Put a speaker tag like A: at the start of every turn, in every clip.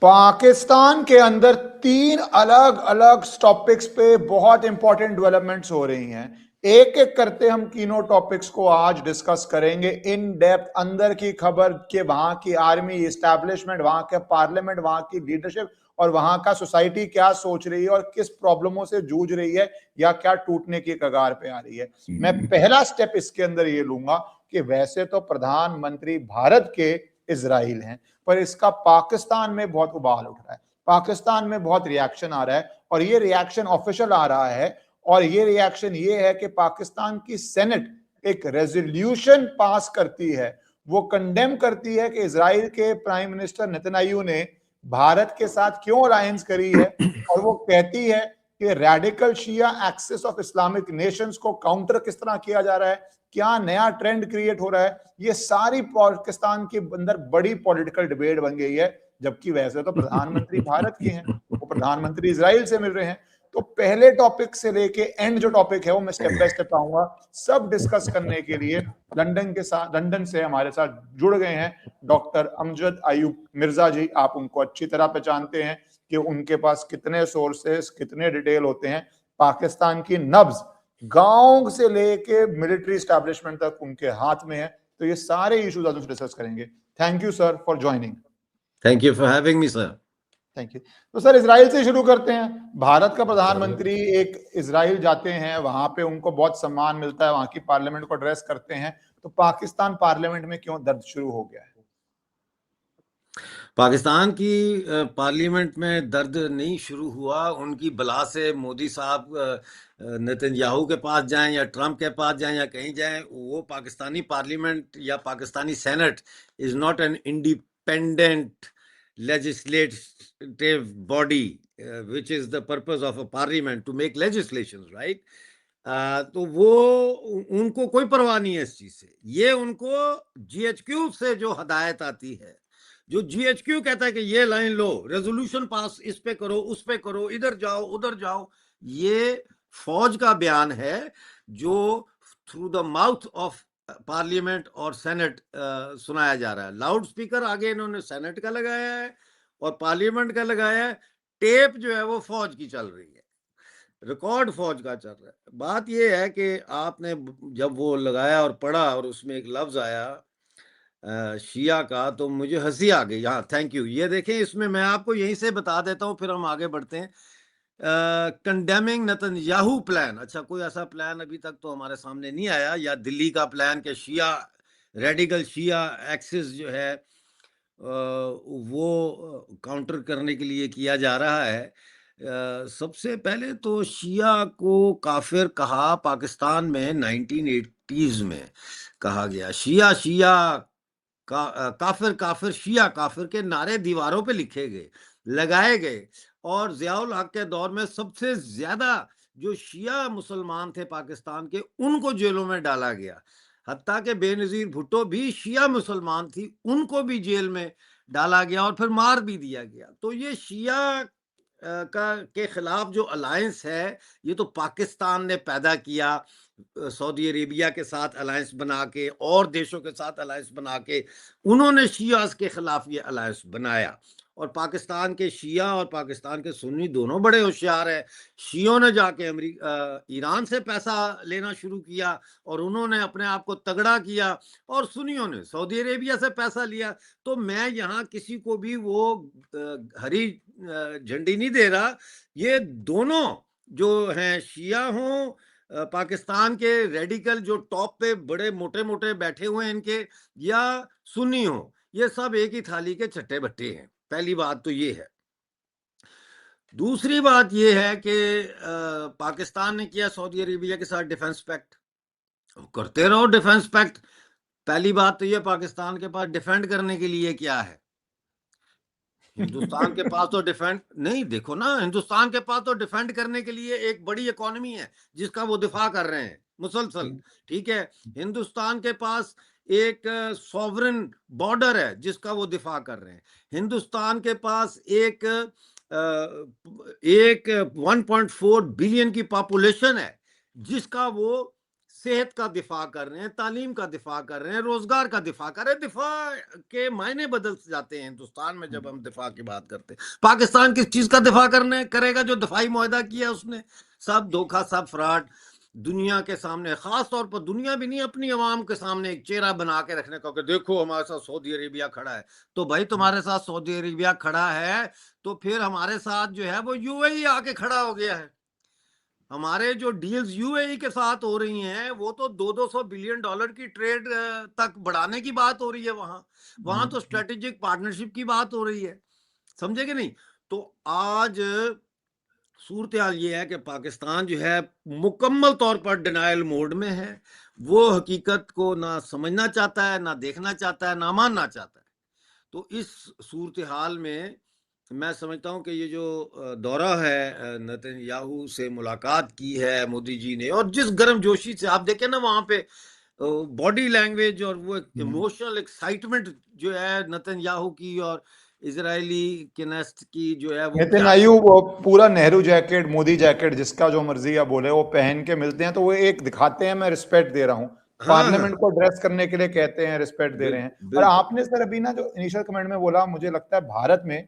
A: पाकिस्तान के अंदर तीन अलग अलग टॉपिक्स पे बहुत इंपॉर्टेंट डेवलपमेंट्स हो रही हैं। एक एक करते हम तीनों टॉपिक्स को आज डिस्कस करेंगे इन डेप्थ, अंदर की खबर कि वहां की आर्मी एस्टैब्लिशमेंट, वहां के पार्लियामेंट, वहां की लीडरशिप और वहां का सोसाइटी क्या सोच रही है और किस प्रॉब्लमों से जूझ रही है या क्या टूटने की कगार पे आ रही है। मैं पहला स्टेप इसके अंदर ये लूंगा कि वैसे तो प्रधानमंत्री भारत के इजराइल हैं, पर इसका पाकिस्तान में बहुत उबाल उठ रहा है, पाकिस्तान में बहुत रिएक्शन आ रहा है और ये रिएक्शन ऑफिशियल आ रहा है। और ये रिएक्शन ये है कि पाकिस्तान की सेनेट एक रेजोल्यूशन पास करती है, वो कंडेम करती है कि इजराइल के प्राइम मिनिस्टर नेतन्याहू ने भारत के साथ क्यों अलायंस करी है, और वो कहती है कि radical Shia axis of Islamic nations को काउंटर किस तरह किया जा रहा है, क्या नया ट्रेंड क्रिएट हो रहा है। ये सारी पाकिस्तान के अंदर बड़ी पॉलिटिकल डिबेट बन गई है, जबकि वैसे तो प्रधानमंत्री भारत के हैं, वो प्रधानमंत्री इजराइल से मिल रहे हैं। तो पहले टॉपिक से लेके एंड जो टॉपिक है वो मैं स्टेप बाय स्टेप आऊंगा, सब डिस्कस करने के लिए लंदन से हमारे साथ जुड़ गए हैं डॉक्टर अमजद अयूब मिर्जा जी। आप उनको अच्छी तरह पहचानते हैं कि उनके पास कितने सोर्सेस, कितने डिटेल होते हैं। पाकिस्तान की नब्ज गांव से लेके मिलिट्री एस्टैब्लिशमेंट तक उनके हाथ में है, तो ये सारे इश्यूज आज डिस्कस करेंगे। Thank you sir for joining.
B: Thank you for having me sir.
A: Thank you. तो सर इजराइल से शुरू करते हैं। भारत का प्रधानमंत्री एक इजराइल जाते हैं, वहां पे उनको बहुत सम्मान मिलता है, वहां की पार्लियामेंट को एड्रेस करते हैं, तो पाकिस्तान पार्लियामेंट में क्यों दर्द शुरू हो गया है?
B: पाकिस्तान की पार्लियामेंट में दर्द नहीं शुरू हुआ, उनकी बला से मोदी साहब नेतन्याहू के पास जाएं या ट्रंप के पास जाएं या कहीं जाएं, वो पाकिस्तानी पार्लियामेंट या Pakistani senate is not an independent legislative body which is the purpose of a parliament to make legislations, right? तो वो उनको कोई परवाह नहीं है इस चीज से। ये उनको जीएचक्यू से जो हदायत आती है, जो जीएचक्यू कहता है कि ये लाइन लो, रेजोल्यूशन पास इस पे करो, उस पे करो, इधर जाओ उधर जाओ, ये फौज का बयान है जो through the mouth of parliament और सेनेट सुनाया जा रहा है। लाउड स्पीकर आगे इन्होंने सेनेट का लगाया है और पार्लियामेंट का लगाया है। टेप जो है वो फौज की चल रही है, रिकॉर्ड फौज का चल रहा है। बात यह है कि आपने जब वो लगाया और पढ़ा और उसमें एक लफ्ज आया शिया का, तो मुझे हंसी आ गई। हाँ, थैंक यू। ये देखें, इसमें मैं आपको यहीं से बता देता हूँ, फिर हम आगे बढ़ते हैं। Condemning Netanyahu plan. अच्छा, कोई ऐसा प्लान अभी तक तो हमारे सामने नहीं आया, या दिल्ली का प्लान के शिया रेडिकल शिया एक्सिस जो है वो काउंटर करने के लिए किया जा रहा है। सबसे पहले तो शिया को काफिर कहा पाकिस्तान में 1980s में कहा गया। शिया शिया काफिर काफिर शिया काफिर के नारे दीवारों पे लिखे गए, लगाए गए, और जियाउल हक के दौर में सबसे ज्यादा जो शिया मुसलमान थे पाकिस्तान के, उनको जेलों में डाला गया। हत्ता के बेनजीर भुट्टो भी शिया मुसलमान थी, उनको भी जेल में डाला गया और फिर मार भी दिया गया। तो ये शिया के खिलाफ जो अलायंस है, ये तो पाकिस्तान ने पैदा किया, सऊदी अरेबिया के साथ अलायंस बना के और देशों के साथ अलायंस बना के उन्होंने शियास के खिलाफ ये अलायंस बनाया। और पाकिस्तान के शिया और पाकिस्तान के सुन्नी दोनों बड़े होशियार हैं। शियों ने जाके ईरान से पैसा लेना शुरू किया और उन्होंने अपने आप को तगड़ा किया, और सुन्नियों ने सऊदी अरेबिया से पैसा लिया। तो मैं यहाँ किसी को भी वो हरी झंडी नहीं दे रहा। ये दोनों जो हैं, शिया हों, पाकिस्तान के रेडिकल जो टॉप पे बड़े मोटे मोटे बैठे हुए हैं इनके, या सुन्नी हो, ये सब एक ही थाली के चट्टे बट्टे हैं। पहली बात तो ये है। दूसरी बात ये है कि पाकिस्तान ने किया सऊदी अरेबिया के साथ डिफेंस पैक्ट, करते रहो डिफेंस पैक्ट। पहली बात तो ये, पाकिस्तान के पास डिफेंड करने के लिए क्या है? हिंदुस्तान के पास तो डिफेंड नहीं, देखो ना, हिंदुस्तान के पास तो डिफेंड करने के लिए एक बड़ी इकोनॉमी है जिसका वो दिफा कर रहे हैं मुसलसल, ठीक है। हिंदुस्तान के पास एक सॉवरन बॉर्डर है जिसका वो दिफा कर रहे हैं। हिंदुस्तान के पास एक 1.4 बिलियन की पॉपुलेशन है जिसका वो सेहत का दिफा कर रहे हैं, तालीम का दिफा कर रहे हैं, रोजगार का दिफा कर रहे हैं। दिफा के मायने बदल जाते हैं हिंदुस्तान में जब हम दिफा की बात करते हैं। पाकिस्तान किस चीज का दिफा करने करेगा? जो दिफाई मुआहदा किया उसने, सब धोखा, सब फ्रॉड, दुनिया के सामने, खास तौर पर दुनिया भी नहीं, अपनी अवाम के सामने एक चेहरा बना के रखने का कि देखो हमारे साथ सऊदी अरेबिया खड़ा है। तो भाई तुम्हारे साथ सऊदी अरेबिया खड़ा है, तो फिर हमारे साथ जो है वो यूएई आके खड़ा हो गया है। हमारे जो डील्स यूएई के साथ हो रही हैं वो तो 200 बिलियन डॉलर की ट्रेड तक बढ़ाने की बात हो रही है। वहां तो स्ट्रेटेजिक पार्टनरशिप की बात हो रही है, समझे कि नहीं? तो आज सूरत हाल ये है कि पाकिस्तान जो है मुकम्मल तौर पर डिनायल मोड में है। वो हकीकत को ना समझना चाहता है, ना देखना चाहता है, ना मानना चाहता है। तो इस सूरत हाल में मैं समझता हूं कि ये जो दौरा है, नेतन्याहू से मुलाकात की है मोदी जी ने, और जिस गर्मजोशी से आप देखें ना वहां पे बॉडी लैंग्वेज और वो इमोशनल एक्साइटमेंट जो है नेतन्याहू की और इजरायली केनेस्ट की जो है वो क्या
A: नेतन्याहू वो पूरा नेहरू जैकेट, मोदी जैकेट, जिसका जो मर्जी आप बोले, वो पहन के मिलते हैं तो वो एक दिखाते हैं मैं रिस्पेक्ट दे रहा हूँ।
B: हाँ
A: पार्लियामेंट
B: हाँ
A: को एड्रेस करने के लिए कहते हैं रिस्पेक्ट दे रहे हैं। और
B: बिल्कुल
A: आपने सर अभी ना जो इनिशियल कमेंट में बोला, मुझे लगता है भारत में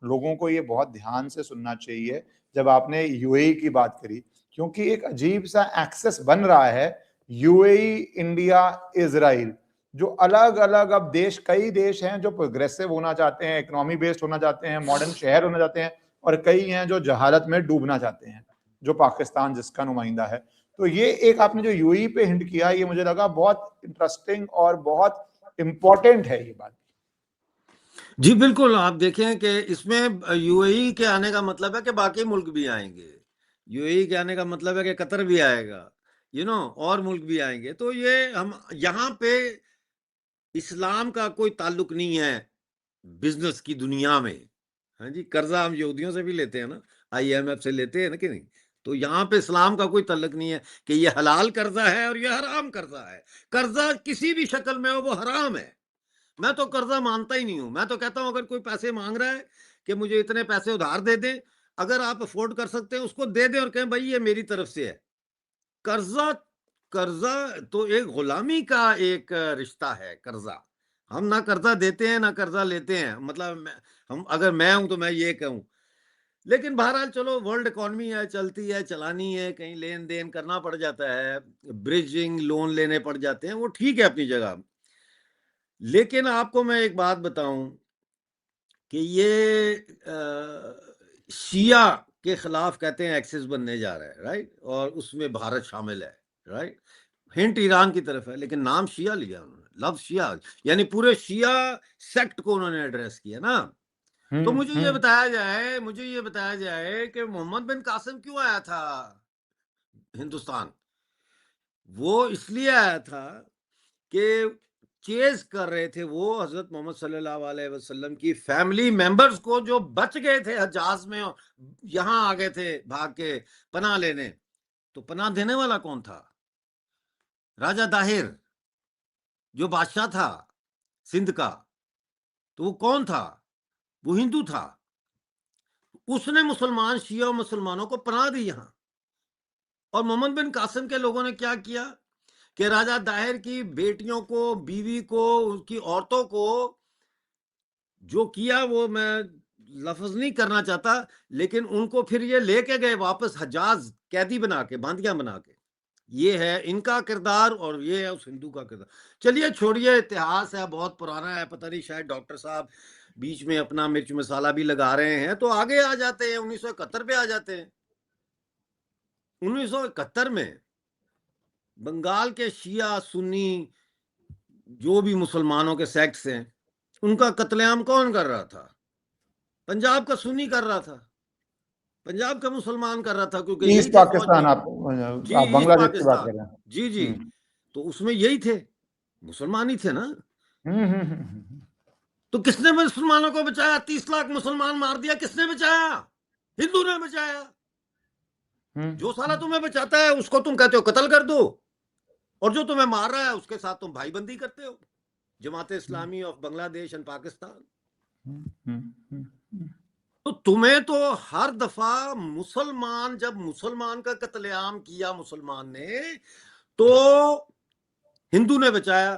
A: लोगों को ये बहुत ध्यान से सुनना चाहिए जब आपने यूएई की बात करी, क्योंकि एक अजीब सा एक्सेस बन रहा है यूएई, इंडिया, इजराइल, जो अलग अलग अब देश, कई देश हैं जो प्रोग्रेसिव होना चाहते हैं, इकोनॉमी बेस्ड होना चाहते हैं, मॉडर्न शहर होना चाहते हैं, और कई हैं जो जहालत में डूबना चाहते हैं, जो पाकिस्तान जिसका नुमाइंदा है। तो ये एक आपने जो यूएई पे हिंट किया, ये मुझे लगा बहुत इंटरेस्टिंग और बहुत इंपॉर्टेंट है ये बात।
B: जी बिल्कुल। आप देखें कि इसमें यूएई के आने का मतलब है कि बाकी मुल्क भी आएंगे। यूएई के आने का मतलब है कि कतर भी आएगा, और मुल्क भी आएंगे। तो ये हम यहाँ पे इस्लाम का कोई ताल्लुक नहीं है बिजनेस की दुनिया में। हाँ जी, कर्जा हम यहूदियों से भी लेते हैं ना, आईएमएफ से लेते हैं ना कि नहीं? तो यहाँ पे इस्लाम का कोई ताल्लुक नहीं है कि ये हलाल कर्जा है और ये हराम कर्जा है। कर्जा किसी भी शक्ल में हो वो हराम है। मैं तो कर्जा मानता ही नहीं हूं। मैं तो कहता हूं अगर कोई पैसे मांग रहा है कि मुझे इतने पैसे उधार दे दे, अगर आप अफोर्ड कर सकते हैं उसको दे दें और कहें भाई ये मेरी तरफ से है। कर्जा कर्जा तो एक गुलामी का एक रिश्ता है। कर्जा, हम ना कर्जा देते हैं ना कर्जा लेते हैं। मतलब हम, अगर मैं हूं तो मैं ये कहूं। लेकिन बहरहाल चलो, वर्ल्ड इकोनॉमी है, चलती है, चलानी है, कहीं लेन देन करना पड़ जाता है, ब्रिजिंग लोन लेने पड़ जाते हैं, वो ठीक है अपनी जगह। लेकिन आपको मैं एक बात बताऊं कि ये शिया के खिलाफ कहते हैं एक्सिस बनने जा रहा है, राइट? और उसमें भारत शामिल है, राइट? हिंट ईरान की तरफ है, लेकिन नाम शिया लिया उन्होंने, लफ्ज शिया, यानी पूरे शिया सेक्ट को उन्होंने एड्रेस किया ना। तो मुझे ये बताया जाए कि मोहम्मद बिन कासिम क्यों आया था हिंदुस्तान? वो इसलिए आया था कि चेज कर रहे थे वो हजरत मोहम्मद सल्लल्लाहु अलैहि वसल्लम की फैमिली मेंबर्स को, जो बच गए थे हजाज में और यहां आ गए थे भाग के पनाह लेने। तो पनाह देने वाला कौन था? राजा दाहिर, जो बादशाह था सिंध का। तो वो कौन था? वो हिंदू था। उसने मुसलमान, शिया मुसलमानों को पनाह दी यहां। और मोहम्मद बिन कासिम के लोगों ने क्या किया कि राजा दाहिर की बेटियों को, बीवी को, उसकी औरतों को जो किया वो मैं लफ्ज नहीं करना चाहता, लेकिन उनको फिर ये लेके गए वापस हजाज, कैदी बना के, बांदियां बना के। ये है इनका किरदार और ये है उस हिंदू का किरदार। चलिए छोड़िए, इतिहास है, बहुत पुराना है। पता नहीं शायद डॉक्टर साहब बीच में अपना मिर्च मसाला भी लगा रहे हैं, तो आगे आ जाते हैं, 1971 पे आ जाते हैं। 1971 में बंगाल के शिया सुन्नी जो भी मुसलमानों के सेक्ट्स हैं, उनका कत्लेआम कौन कर रहा था? पंजाब का सुन्नी कर रहा था, पंजाब का मुसलमान कर रहा था, क्योंकि यही
A: ईस्ट
B: थे फौजी।
A: पाकिस्तान,
B: जी,
A: आप
B: ईस्ट
A: बांग्लादेश की बात कर
B: पाकिस्तान,
A: रहे हैं।
B: जी जी। तो उसमें यही थे, मुसलमान ही थे ना।
A: हम्म।
B: तो किसने मुसलमानों को बचाया? 30 लाख मुसलमान मार दिया, किसने बचाया? हिंदू ने बचाया। जो साला तुम्हें बचाता है उसको तुम कहते हो कत्ल कर दो, और जो तुम्हें मार रहा है उसके साथ तुम भाईबंदी करते हो। Jamaat Islami of Bangladesh and Pakistan. तो तुम्हें तो हर दफा मुसलमान, जब मुसलमान का कत्लेआम किया मुसलमान ने, तो हिंदू ने बचाया,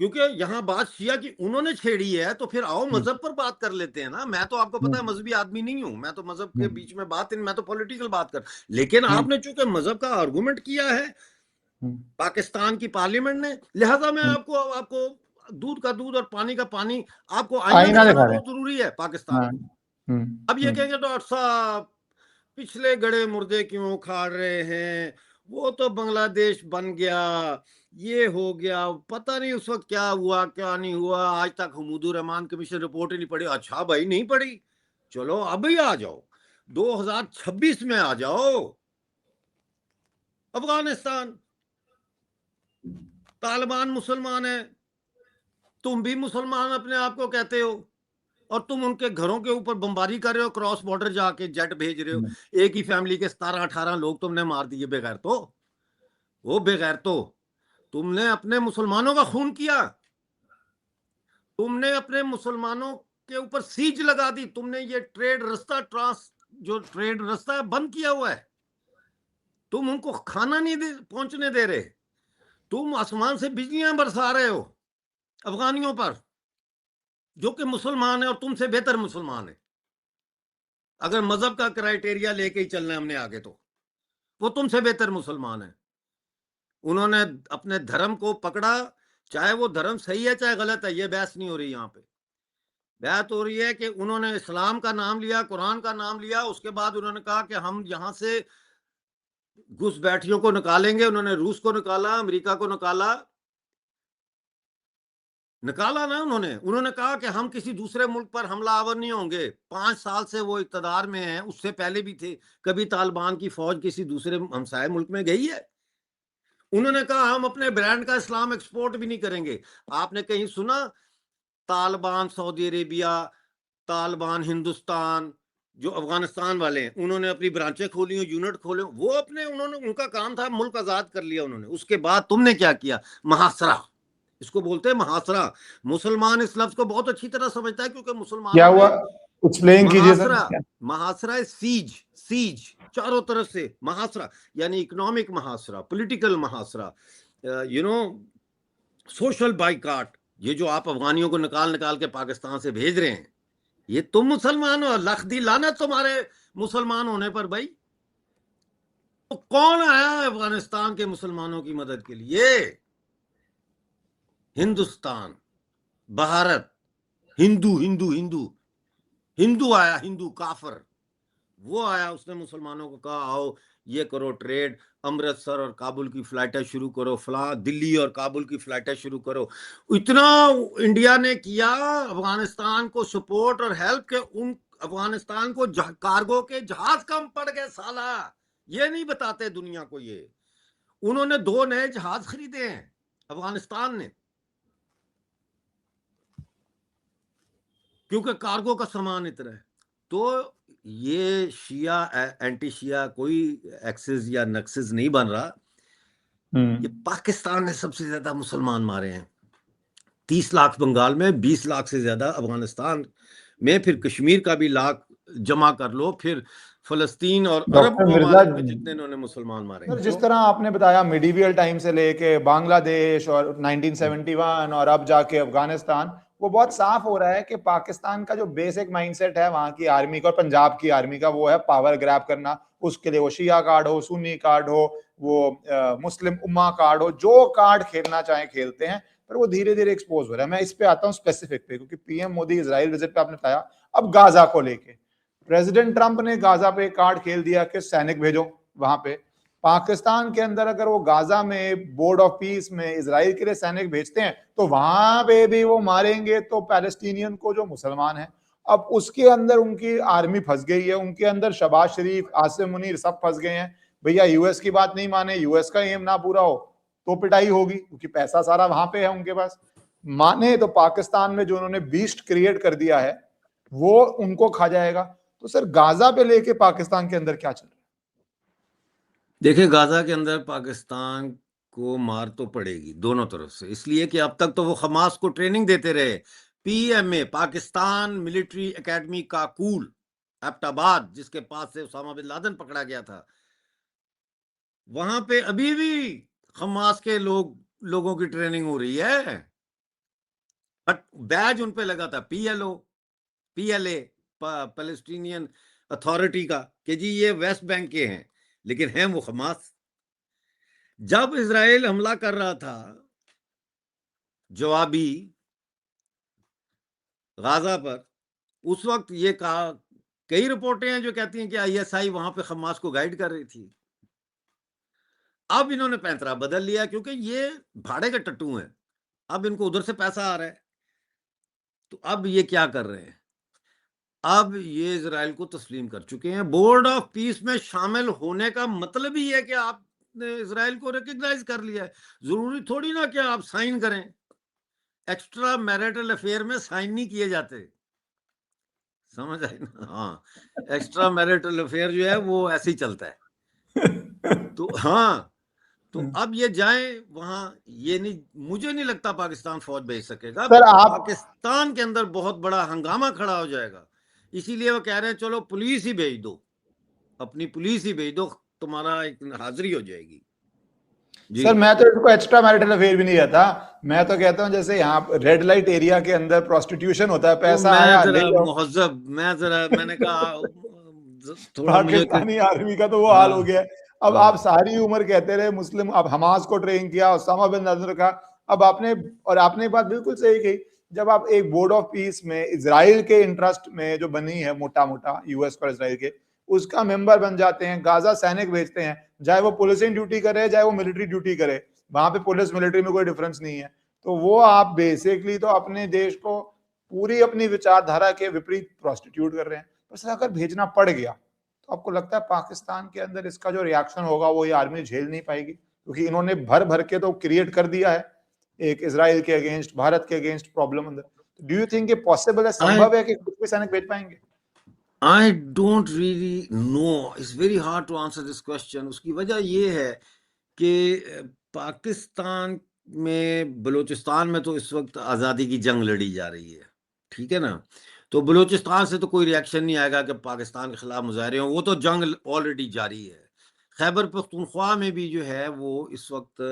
B: क्योंकि यहां बात शिया की उन्होंने छेड़ी है, तो फिर आओ मजहब पर बात कर लेते हैं ना। मैं तो आपको पता है मजहबी आदमी नहीं हूं, मैं तो मजहब के बीच में बात नहीं, मैं तो पॉलिटिकल बात कर, लेकिन आपने चूंकि मजहब का आर्गुमेंट किया है पाकिस्तान की पार्लियामेंट ने, लिहाजा मैं आपको आपको दूध का दूध और पानी का पानी आपको आईना
A: आईना
B: दिखाना
A: दिखा रहे
B: बहुत जरूरी है पाकिस्तान को।
A: हैं।
B: अब ये कहेंगे डॉक्टर साहब पिछले गड़े मुर्दे क्यों उखाड़ रहे हैं, वो तो बांग्लादेश बन गया, ये हो गया, पता नहीं उस वक्त क्या हुआ क्या नहीं हुआ, आज तक हमीदुर रहमान कमीशन रिपोर्ट ही नहीं पड़ी। अच्छा भाई नहीं पड़ी, चलो अभी आ जाओ, 2026 में आ जाओ। अफगानिस्तान, तालिबान मुसलमान है, तुम भी मुसलमान अपने आप को कहते हो, और तुम उनके घरों के ऊपर बमबारी कर रहे हो, क्रॉस बॉर्डर जाके जेट भेज रहे हो। एक ही फैमिली के 17-18 लोग तुमने मार दिए बगैर तो, वो बगैर तो तुमने अपने मुसलमानों का खून किया, तुमने अपने मुसलमानों के ऊपर सीज लगा दी, तुमने ये ट्रेड रास्ता जो ट्रेड रास्ता है बंद किया हुआ है, तुम उनको खाना नहीं पहुंचने दे रहे, तुम आसमान से बिजलियां बरसा रहे हो अफगानियों पर, जो कि मुसलमान है और तुमसे बेहतर मुसलमान है। अगर मजहब का क्राइटेरिया लेके ही चलना है हमने आगे, तो वो तुमसे बेहतर मुसलमान है। उन्होंने अपने धर्म को पकड़ा, चाहे वो धर्म सही है चाहे गलत है, ये बहस नहीं हो रही यहाँ पे। बात हो रही है कि उन्होंने इस्लाम का नाम लिया, कुरान का नाम लिया, उसके बाद उन्होंने कहा कि हम यहां से घुसपैठियों को निकालेंगे। उन्होंने रूस को निकाला, अमेरिका को निकाला ना उन्होंने कहा कि हम किसी दूसरे मुल्क पर हमलावर नहीं होंगे। 5 साल से वो इक़्तिदार में हैं, उससे पहले भी थे। कभी तालिबान की फौज किसी दूसरे हमसाये मुल्क में गई है? उन्होंने कहा हम अपने ब्रांड का इस्लाम एक्सपोर्ट भी नहीं करेंगे। आपने कहीं सुना तालिबान सऊदी अरेबिया, तालिबान हिंदुस्तान, जो अफगानिस्तान वाले हैं, उन्होंने अपनी ब्रांचें खोली, यूनिट खोले, वो अपने उनका काम था मुल्क आजाद कर लिया उन्होंने। उसके बाद तुमने क्या किया? महासरा, इसको बोलते हैं महासरा। मुसलमान इस लफ्ज को बहुत अच्छी तरह समझता है, क्योंकि
A: क्या
B: मुसलमानों
A: हुआ,
B: ने
A: एक्सप्लेन कीजिए सर।
B: महासरा सीज चारों तरफ से महासरा, यानी इकोनॉमिक महासरा, पॉलिटिकल महासरा, सोशल बाइकाट। ये जो आप अफगानियों को निकाल के पाकिस्तान से भेज रहे हैं, ये तुम मुसलमान हो, लख दी लानत तुम्हारे मुसलमान होने पर भाई। तो कौन आया अफगानिस्तान के मुसलमानों की मदद के लिए? हिंदुस्तान, भारत, हिंदू हिंदू हिंदू हिंदू आया, हिंदू काफर, वो आया, उसने मुसलमानों को कहा आओ ये करो ट्रेड, अमृतसर और काबुल की फ्लाइटें शुरू करो, फला दिल्ली और काबुल की फ्लाइटें शुरू करो। इतना इंडिया ने किया अफगानिस्तान को सपोर्ट और हेल्प के, उन अफगानिस्तान को कार्गो के जहाज कम पड़ गए साला, ये नहीं बताते दुनिया को। ये उन्होंने 2 नए जहाज खरीदे हैं अफगानिस्तान ने, क्योंकि कार्गो का सामान इतना है। तो ये शिया एंटी शिया कोई एक्सिस या नक्सिस नहीं बन रहा। ये पाकिस्तान ने सबसे ज्यादा मुसलमान मारे हैं, 30 लाख बंगाल में, 20 लाख से ज्यादा अफगानिस्तान में, फिर कश्मीर का भी लाख जमा कर लो, फिर फलस्तीन और अरब
A: डॉक्टर मिर्जा,
B: ममालिक में जितने इन्होंने मुसलमान मारे।
A: सर जिस तरह आपने बताया मिडीवियल टाइम से लेके बांग्लादेश और 1971 और अब जाके अफगानिस्तान, वो बहुत साफ हो रहा है कि पाकिस्तान का जो बेसिक माइंडसेट है वहां की आर्मी का और पंजाब की आर्मी का, वो है पावर ग्रैब करना। उसके लिए वो शिया कार्ड हो, सुन्नी कार्ड हो, वो मुस्लिम उम्मा कार्ड हो, जो कार्ड खेलना चाहे खेलते हैं, पर वो धीरे धीरे एक्सपोज हो रहा है। मैं इस पे आता हूँ स्पेसिफिक पे, क्योंकि पीएम मोदी इजराइल विजिट पे आपने बताया। अब गाजा को लेके प्रेसिडेंट ट्रंप ने गाजा पे कार्ड खेल दिया कि सैनिक भेजो वहां पे। पाकिस्तान के अंदर अगर वो गाजा में बोर्ड ऑफ पीस में इजराइल के लिए सैनिक भेजते हैं, तो वहां पे भी वो मारेंगे तो पैलेस्टीनियन को जो मुसलमान है। अब उसके अंदर उनकी आर्मी फंस गई है, उनके अंदर शबाज शरीफ, आसिम मुनीर सब फंस गए हैं। भैया यूएस की बात नहीं माने, यूएस का एम ना पूरा हो तो पिटाई होगी, क्योंकि पैसा सारा वहां पे है उनके पास। माने तो पाकिस्तान में जो उन्होंने बीस्ट क्रिएट कर दिया है वो उनको खा जाएगा। तो सर गाजा पे लेके पाकिस्तान के अंदर क्या चल रहा है?
B: देखिए, गाजा के अंदर पाकिस्तान को मार तो पड़ेगी दोनों तरफ से, इसलिए कि अब तक तो वो हमास को ट्रेनिंग देते रहे। PMA, Pakistan military academy Kakul, Abbottabad, जिसके पास से उसामा बिन लादेन पकड़ा गया था, वहां पे अभी भी हमास के लोगों की ट्रेनिंग हो रही है, बट बैज उन पे लगा था पीएलए, पैलेस्टीनियन अथॉरिटी का, कि जी ये वेस्ट बैंक के हैं, लेकिन हैं वो हमास। जब इजराइल हमला कर रहा था जवाबी गाजा पर, उस वक्त ये कहा, कई रिपोर्टें हैं जो कहती हैं कि आईएसआई वहां पे हमास को गाइड कर रही थी। अब इन्होंने पैंतरा बदल लिया, क्योंकि ये भाड़े के टट्टू हैं, अब इनको उधर से पैसा आ रहा है, तो अब ये क्या कर रहे हैं, अब ये इजराइल को तस्लीम कर चुके हैं। बोर्ड ऑफ पीस में शामिल होने का मतलब ही है कि आपने इजराइल को रिकग्नाइज कर लिया है। जरूरी थोड़ी ना कि आप साइन करें, एक्स्ट्रा मैरिटल अफेयर में साइन नहीं किए जाते, समझ आए ना? हाँ, एक्स्ट्रा मैरिटल अफेयर जो है वो ऐसे ही चलता है। तो हाँ, तो अब ये जाए वहां, ये नहीं, मुझे नहीं लगता पाकिस्तान फौज भेज सकेगा।
A: सर आप
B: पाकिस्तान के अंदर बहुत बड़ा हंगामा खड़ा हो जाएगा, इसीलिए वो कह रहे हैं चलो पुलिस ही भेज दो, अपनी पुलिस ही भेज दो, तुम्हारा एक हाजिरी हो जाएगी। जी
A: सर मैं तो इसको एक्स्ट्रा मैरिटल अफेयर भी नहीं कहता, मैं तो कहता हूँ जैसे यहाँ रेड लाइट एरिया के अंदर प्रोस्टिट्यूशन होता है,
B: तो
A: पैसा
B: मैं
A: आया ले
B: जरा
A: लो।
B: मुहज्जब, मैंने कहा थोड़ा मुझे
A: पाकिस्तानी आर्मी का तो वो हाल हो
B: हाँ
A: गया है। अब
B: हाँ
A: आप सारी उम्र कहते रहे मुस्लिम, अब हमास को ट्रेन किया, उसामा बिन लादेन का, अब आपने, और आपने बात बिल्कुल सही कही, जब आप एक बोर्ड ऑफ पीस में इजराइल के इंटरेस्ट में जो बनी है मोटा मोटा यूएस और इजराइल के, उसका मेंबर बन जाते हैं, गाजा सैनिक भेजते हैं, चाहे वो पुलिसिंग ड्यूटी करे चाहे वो मिलिट्री ड्यूटी करे, वहां पे पुलिस मिलिट्री में कोई डिफरेंस नहीं है, तो वो आप बेसिकली तो अपने देश को पूरी अपनी विचारधारा के विपरीत प्रोस्टिट्यूट कर रहे हैं। बस अगर भेजना पड़ गया तो आपको लगता है पाकिस्तान के अंदर इसका जो रिएक्शन होगा वो ये आर्मी झेल नहीं पाएगी, क्योंकि इन्होंने भर भर के तो क्रिएट कर दिया है एक इजराइल के अगेंस्ट, भारत के अगेंस्ट प्रॉब्लम अंदर। डू यू थिंक ये पॉसिबल है,
B: आई
A: संभव है कि कुछ भी सैनिक भेज पाएंगे?
B: I don't really know, it's very hard to answer this question. उसकी वजह ये है कि पाकिस्तान में, बलूचिस्तान में तो इस वक्त आज़ादी की जंग लड़ी जा रही है, ठीक है ना, तो बलूचिस्तान से तो कोई रिएक्शन नहीं आएगा कि पाकिस्तान के खिलाफ मुजाहरे हों, वो तो जंग ऑलरेडी जारी है। खैबर पख्तूनख्वा में भी जो है वो इस वक्त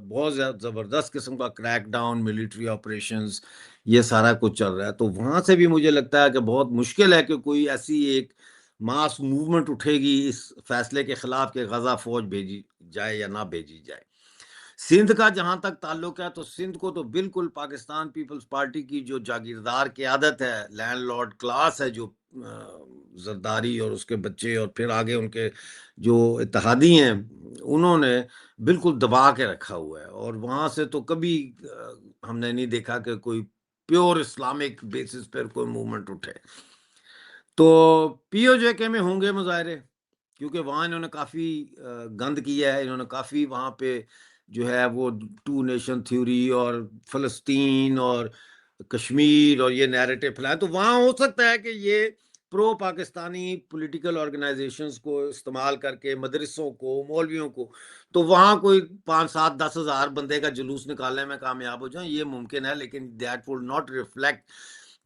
B: बहुत ज़बरदस्त किस्म का क्रैकडाउन, मिलिट्री ऑपरेशंस, ये सारा कुछ चल रहा है, तो वहाँ से भी मुझे लगता है कि बहुत मुश्किल है कि कोई ऐसी एक मास मूवमेंट उठेगी इस फैसले के खिलाफ कि गजा फौज भेजी जाए या ना भेजी जाए। सिंध का जहां तक ताल्लुक है, तो सिंध को तो बिल्कुल पाकिस्तान पीपल्स पार्टी की जो जागीरदार क़यादत है, लैंडलॉर्ड क्लास है, जो जरदारी और उसके बच्चे और फिर आगे उनके जो इत्तेहादी हैं, उन्होंने बिल्कुल दबा के रखा हुआ है, और वहां से तो कभी हमने नहीं देखा कि कोई प्योर इस्लामिक बेसिस पर कोई मूवमेंट उठे। तो पीओजेके में होंगे मुजाहरे, क्योंकि वहाँ इन्होंने काफ़ी गंद किया है, इन्होंने काफ़ी वहाँ पे जो है वो टू नेशन थ्योरी और फ़लस्तीन और कश्मीर और ये नैरेटिव फैलाया, तो वहाँ हो सकता है कि ये प्रो पाकिस्तानी पॉलिटिकल ऑर्गेनाइजेशंस को इस्तेमाल करके, मदरसों को, मौलवियों को, तो वहाँ कोई 5, 7, 10 हज़ार बंदे का जुलूस निकालने में कामयाब हो जाए, ये मुमकिन है, लेकिन that would not reflect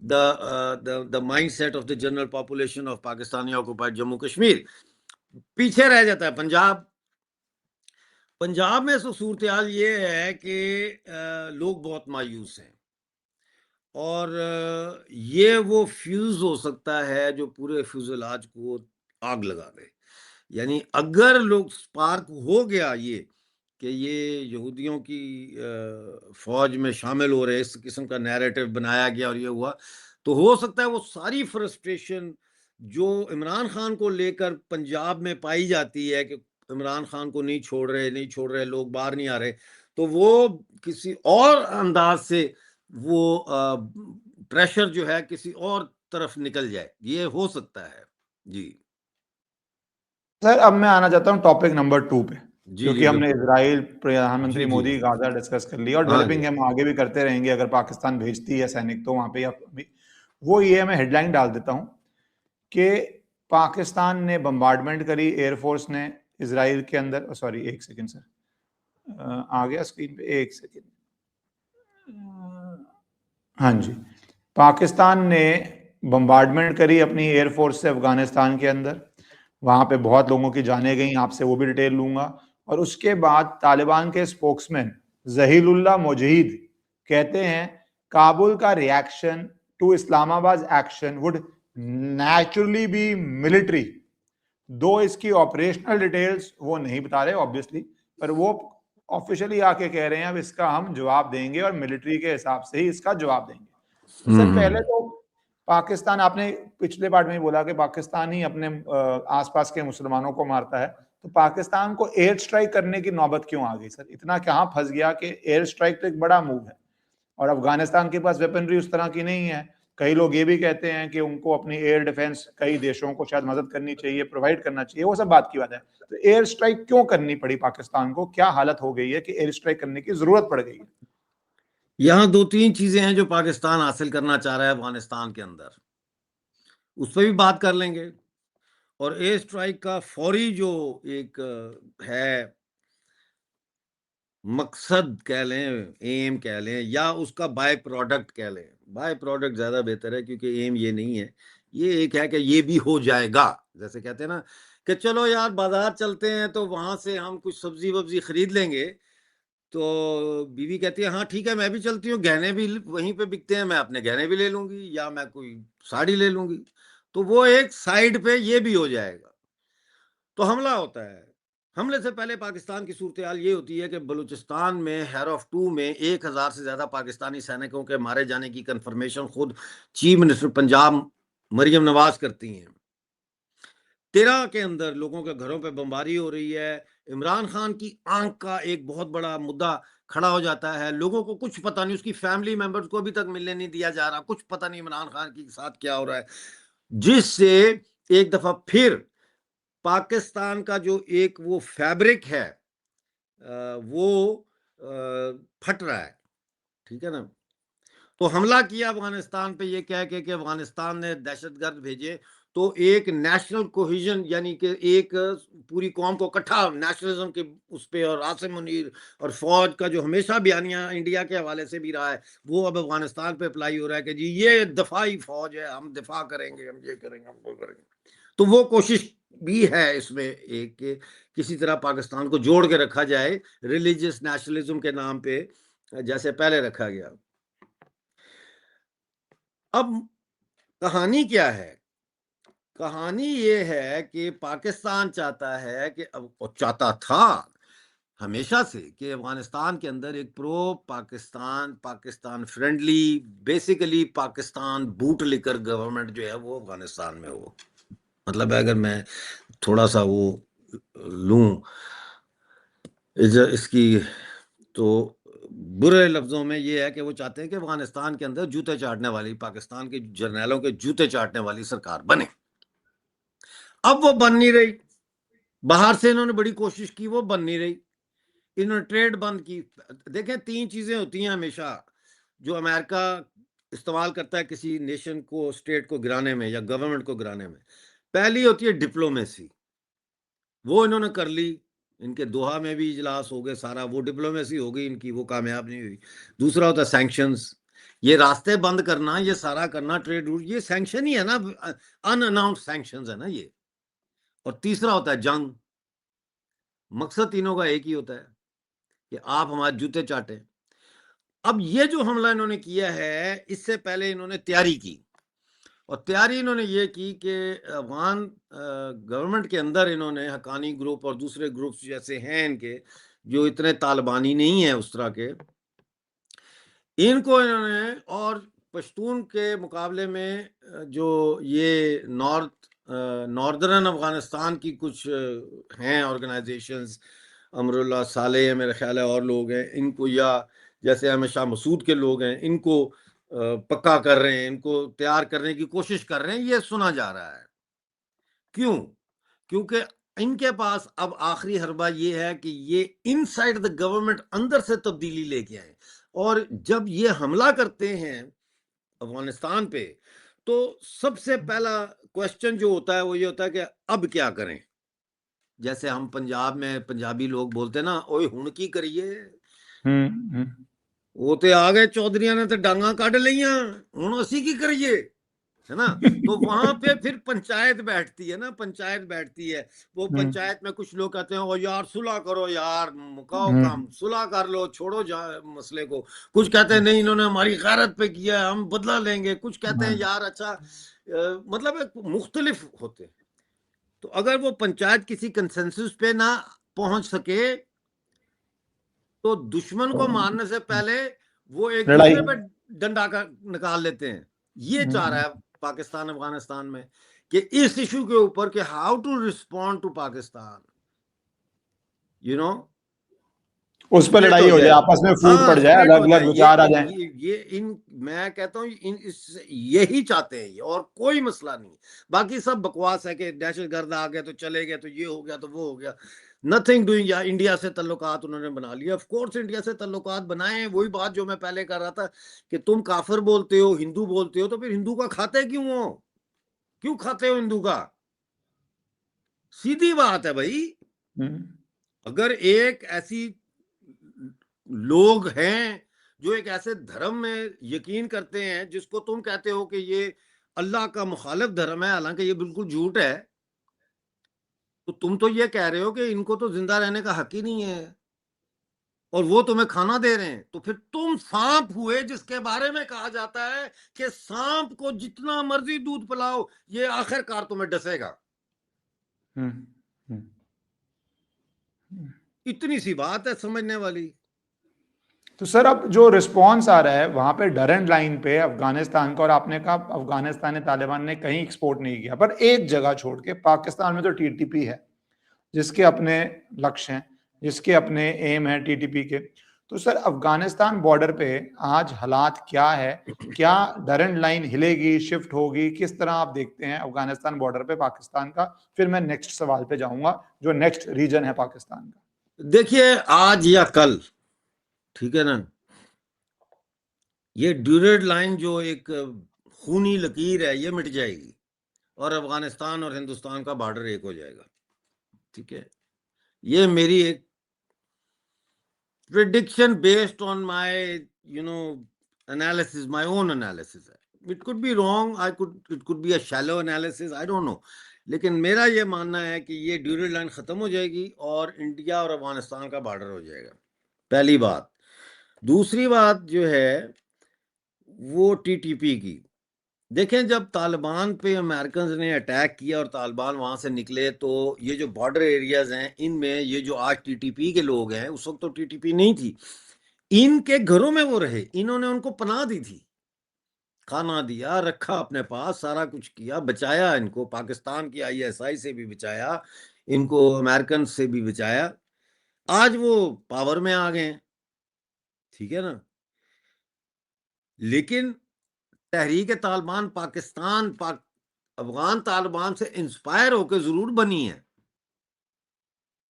B: the mindset of the general population of Pakistani occupied Jammu Kashmir। पीछे रह जाता है पंजाब। पंजाब में तो सूरत हाल ये है कि लोग बहुत मायूस हैं, और ये वो फ्यूज हो सकता है जो पूरे फ्यूजलाज को आग लगा दे। यानी अगर लोग स्पार्क हो गया ये कि ये यहूदियों की फौज में शामिल हो रहे, इस किस्म का नैरेटिव बनाया गया और ये हुआ, तो हो सकता है वो सारी फ्रस्ट्रेशन जो इमरान खान को लेकर पंजाब में पाई जाती है कि इमरान खान को नहीं छोड़ रहे, लोग बाहर नहीं आ रहे, तो वो किसी और अंदाज से वो प्रेशर जो है किसी और तरफ निकल जाए, ये हो सकता है। जी
A: सर अब मैं आना चाहता हूँ टॉपिक नंबर 2 पे,
B: जी
A: क्योंकि
B: जी
A: हमने
B: बिल्कुल।
A: इजराइल,
B: जी
A: प्रधानमंत्री
B: जी
A: मोदी,
B: जी
A: गाजा डिस्कस कर लिया, और
B: हाँ जी
A: डेवलपिंग हम आगे भी करते रहेंगे अगर पाकिस्तान भेजती है सैनिक तो वहां पे या भी। वो ये मैं हेडलाइन डाल देता हूँ कि पाकिस्तान ने बम्बार्डमेंट करी, एयरफोर्स ने इसराइल के अंदर, सॉरी एक सेकंड सर, आ गया स्क्रीन पे, एक सेकंड, हाँ जी, पाकिस्तान ने बम्बार्डमेंट करी अपनी एयरफोर्स से अफगानिस्तान के अंदर, वहां पे बहुत लोगों की जानें गई, आपसे वो भी डिटेल लूंगा, और उसके बाद तालिबान के स्पोक्समैन जहीलुल्लाह मुजाहिद कहते हैं काबुल का reaction to Islamabad action would naturally be military. Though इसकी ऑपरेशनल डिटेल्स वो नहीं बता रहे ऑब्वियसली, पर वो ऑफिशियली आके कह रहे हैं अब इसका हम जवाब देंगे और मिलिट्री के हिसाब से ही इसका जवाब देंगे। तो सर पहले तो पाकिस्तान, आपने पिछले पार्ट में ही बोला कि पाकिस्तान ही अपने आसपास के मुसलमानों को मारता है, तो पाकिस्तान को एयर स्ट्राइक करने की नौबत क्यों आ गई सर? इतना कहाँ फंस गया कि एयर स्ट्राइक तो एक बड़ा मूव है और अफगानिस्तान के पास वेपनरी उस तरह की नहीं है। कई लोग ये भी कहते हैं कि उनको अपनी एयर डिफेंस कई देशों को शायद मदद करनी चाहिए, प्रोवाइड करना चाहिए, वो सब बात की बात है। तो एयर स्ट्राइक क्यों करनी पड़ी पाकिस्तान को? क्या हालत हो गई है कि एयर स्ट्राइक करने की जरूरत पड़ गई है?
B: यहाँ 2-3 चीजें हैं जो पाकिस्तान हासिल करना चाह रहा है अफगानिस्तान के अंदर, उस पर भी बात कर लेंगे। और एयर स्ट्राइक का फौरी जो एक है मकसद कह लें, एम कह लें, या उसका बाय प्रोडक्ट कह लें। बाय प्रोडक्ट ज़्यादा बेहतर है क्योंकि एम ये नहीं है, ये एक है कि ये भी हो जाएगा। जैसे कहते हैं ना कि चलो यार बाजार चलते हैं तो वहाँ से हम कुछ सब्जी वब्जी खरीद लेंगे, तो बीवी कहती है हाँ ठीक है मैं भी चलती हूँ, गहने भी वहीं पे बिकते हैं, मैं अपने गहने भी ले लूँगी या मैं कोई साड़ी ले लूँगी, तो वो एक साइड पे ये भी हो जाएगा। तो हमला होता है। हमले से पहले पाकिस्तान की सूरत-ए-हाल ये होती है कि बलूचिस्तान में हेरफ 2 में 1000 से ज़्यादा पाकिस्तानी सैनिकों के मारे जाने की कन्फर्मेशन खुद चीफ मिनिस्टर पंजाब मरियम नवाज़ करती हैं। 13 के अंदर लोगों के घरों पे बमबारी हो रही है। इमरान खान की आँख का एक बहुत बड़ा मुद्दा खड़ा हो जाता है। लोगों को कुछ पता नहीं, उसकी फैमिली मेंबर्स को अभी तक मिलने नहीं दिया जा रहा, कुछ पता नहीं इमरान खान के साथ क्या हो रहा है। जिससे एक दफ़ा फिर पाकिस्तान का जो एक वो फैब्रिक है वो फट रहा है, ठीक है ना? तो हमला किया अफगानिस्तान पे ये कह के कि अफगानिस्तान ने दहशतगर्द भेजे, तो एक नेशनल कोहेजन यानी कि एक पूरी कौम को इकट्ठा नेशनलिज्म के उस पे, और आसिम मुनीर और फौज का जो हमेशा बयानिया इंडिया के हवाले से भी रहा है, वो अब अफगानिस्तान पे अप्लाई हो रहा है कि जी ये दफाई फौज है, हम दिफा करेंगे, हम ये करेंगे, हम वो करेंगे। तो वो कोशिश भी है इसमें एक कि किसी तरह पाकिस्तान को जोड़ के रखा जाए रिलीजियस नेशनलिज्म के नाम पे, जैसे पहले रखा गया। अब कहानी क्या है? कहानी ये है कि पाकिस्तान चाहता है कि अब, और चाहता था हमेशा से, कि अफगानिस्तान के अंदर एक pro Pakistan friendly, basically Pakistan boot लेकर गवर्नमेंट जो है वो अफगानिस्तान में हो। मतलब अगर मैं थोड़ा सा वो लूं इसकी, तो बुरे लफ्जों में ये है कि वो चाहते हैं कि अफगानिस्तान के अंदर जूते चाटने वाली, पाकिस्तान के जर्नैलों के जूते चाटने वाली सरकार बने। अब वो बन नहीं रही। बाहर से इन्होंने बड़ी कोशिश की, वो बन नहीं रही। इन्होंने ट्रेड बंद की। देखें 3 चीजें होती हैं हमेशा जो अमेरिका इस्तेमाल करता है किसी नेशन को, स्टेट को गिराने में या गवर्नमेंट को गिराने में। पहली होती है डिप्लोमेसी, वो इन्होंने कर ली। इनके दोहा में भी इजलास हो गए, सारा वो डिप्लोमेसी हो गई इनकी, वो कामयाब नहीं हुई। दूसरा होता है सैंक्शंस, ये रास्ते बंद करना, ये सारा करना, ट्रेड रूट, ये सैंक्शन ही है ना, अनअनाउंस्ड सैंक्शंस है ना ये। और तीसरा होता है जंग। मकसद तीनों का एक ही होता है कि आप हमारे जूते चाटें। अब ये जो हमला इन्होंने किया है, इससे पहले इन्होंने तैयारी की, और तैयारी इन्होंने ये की कि अफगान गवर्नमेंट के अंदर इन्होंने हक्कानी ग्रुप और दूसरे ग्रुप्स जैसे हैं इनके, जो इतने तालिबानी नहीं है उस तरह के, इनको इन्होंने, और पश्तून के मुकाबले में जो ये नॉर्दर्न अफगानिस्तान की कुछ हैं ऑर्गेनाइजेशंस, अमरुल्लाह साले है मेरा ख्याल है, और लोग हैं इनको, या जैसे अहमद शाह मसूद के लोग हैं, इनको पक्का कर रहे हैं, इनको तैयार करने की कोशिश कर रहे हैं, ये सुना जा रहा है। क्यों? क्योंकि इनके पास अब आखिरी हरबा ये है कि ये इनसाइड द गवर्नमेंट अंदर से तब्दीली लेके आए, और जब ये हमला करते हैं अफगानिस्तान पे, तो सबसे पहला क्वेश्चन जो होता है वो ये होता है कि अब क्या करें। जैसे हम पंजाब में पंजाबी लोग बोलते हैं ना, ओए हुण की करिए, वो तो आ गए चौधरिया ने तो डांगा कढ़ लिया, हुण असी की करिए। है ना। तो वहां पे फिर पंचायत बैठती है ना, पंचायत बैठती है। वो पंचायत में कुछ लोग कहते हैं ओ यार सुलह करो यार, मुकाओ काम, सुलह कर लो, छोड़ो मसले को। कुछ कहते हैं नहीं इन्होंने हमारी गैरत पे किया है, हम बदला लेंगे। कुछ कहते हैं यार अच्छा मतलब एक मुख्तलिफ होते हैं। तो अगर वो पंचायत किसी कंसेंसस पे ना पहुंच सके तो दुश्मन को मारने से पहले वो एक
A: लड़ाई।
B: दूसरे पे डंडा का निकाल लेते हैं। ये चाह रहा है पाकिस्तान अफगानिस्तान में कि इस इशू के ऊपर कि how to respond to Pakistan, you know,
A: उस पर
B: स्प्लिट
A: लड़ाई
B: हो
A: हो जाए,
B: जाए।
A: आपस में फूट
B: हाँ
A: पड़ जाए,
B: स्प्लिट हो
A: अलग
B: जाए।
A: अलग विचार आ जाए।
B: ये इन मैं कहता हूँ इन इस यही चाहते हैं ये, और कोई मसला नहीं। बाकी सब बकवास है कि दहशतगर्द आ गए तो चले गए तो ये हो गया तो वो हो गया। Nothing doing. या इंडिया से तल्लुकात उन्होंने बना लिया, ऑफ कोर्स इंडिया से तल्लुकात बनाए हैं। वही बात जो मैं पहले कर रहा था कि तुम काफिर बोलते हो, हिंदू बोलते हो, तो फिर हिंदू का खाते क्यों हो? क्यों खाते हो हिंदू का? सीधी बात है भाई। अगर एक ऐसी लोग हैं जो एक ऐसे धर्म में यकीन करते हैं जिसको तुम कहते हो कि ये अल्लाह का मुखालिफ धर्म है, हालांकि ये बिल्कुल झूठ है, तो तुम तो ये कह रहे हो कि इनको तो जिंदा रहने का हक ही नहीं है और वो तुम्हें खाना दे रहे हैं, तो फिर तुम सांप हुए जिसके बारे में कहा जाता है कि सांप को जितना मर्जी दूध पिलाओ ये आखिरकार तुम्हें डसेगा। इतनी सी बात है समझने वाली।
A: तो सर अब जो रिस्पॉन्स आ रहा है वहां पे डरेंट लाइन पे अफगानिस्तान का, और आपने कहा अफगानिस्तान तालिबान ने कहीं एक्सपोर्ट नहीं किया, पर एक जगह छोड़ के पाकिस्तान में तो टीटीपी है जिसके अपने लक्ष्य हैं, जिसके अपने एम है टीटीपी के। तो सर अफगानिस्तान बॉर्डर पे आज हालात क्या है? क्या डरेंट लाइन हिलेगी, शिफ्ट होगी? किस तरह आप देखते हैं अफगानिस्तान बॉर्डर पे पाकिस्तान का? फिर मैं नेक्स्ट सवाल पे जाऊंगा जो नेक्स्ट रीजन है पाकिस्तान का।
B: देखिए आज या कल, ठीक है ना, ये ड्यूरेड लाइन जो एक खूनी लकीर है ये मिट जाएगी और अफगानिस्तान और हिंदुस्तान का बॉर्डर एक हो जाएगा। ठीक है, ये मेरी एक prediction based on my you know analysis, my own analysis है। It could be wrong, it could be a shallow analysis, I don't know, लेकिन मेरा ये मानना है कि ये ड्यूरेड लाइन खत्म हो जाएगी और इंडिया और अफगानिस्तान का बॉर्डर हो जाएगा। पहली बात। दूसरी बात जो है वो टीटीपी की। देखें जब तालिबान पे अमेरिकन ने अटैक किया और तालिबान वहां से निकले तो ये जो बॉर्डर एरियाज हैं इनमें ये जो आज टीटीपी के लोग हैं, उस वक्त तो टीटीपी नहीं थी, इनके घरों में वो रहे, इन्होंने उनको पनाह दी थी, खाना दिया, रखा अपने पास, सारा कुछ किया, बचाया इनको, पाकिस्तान की आईएसआई से भी बचाया इनको, अमेरिकन से भी बचाया। आज वो पावर में आ गए, ठीक है ना। लेकिन तहरीक तालिबान अफगान तालिबान से इंस्पायर होकर जरूर बनी है।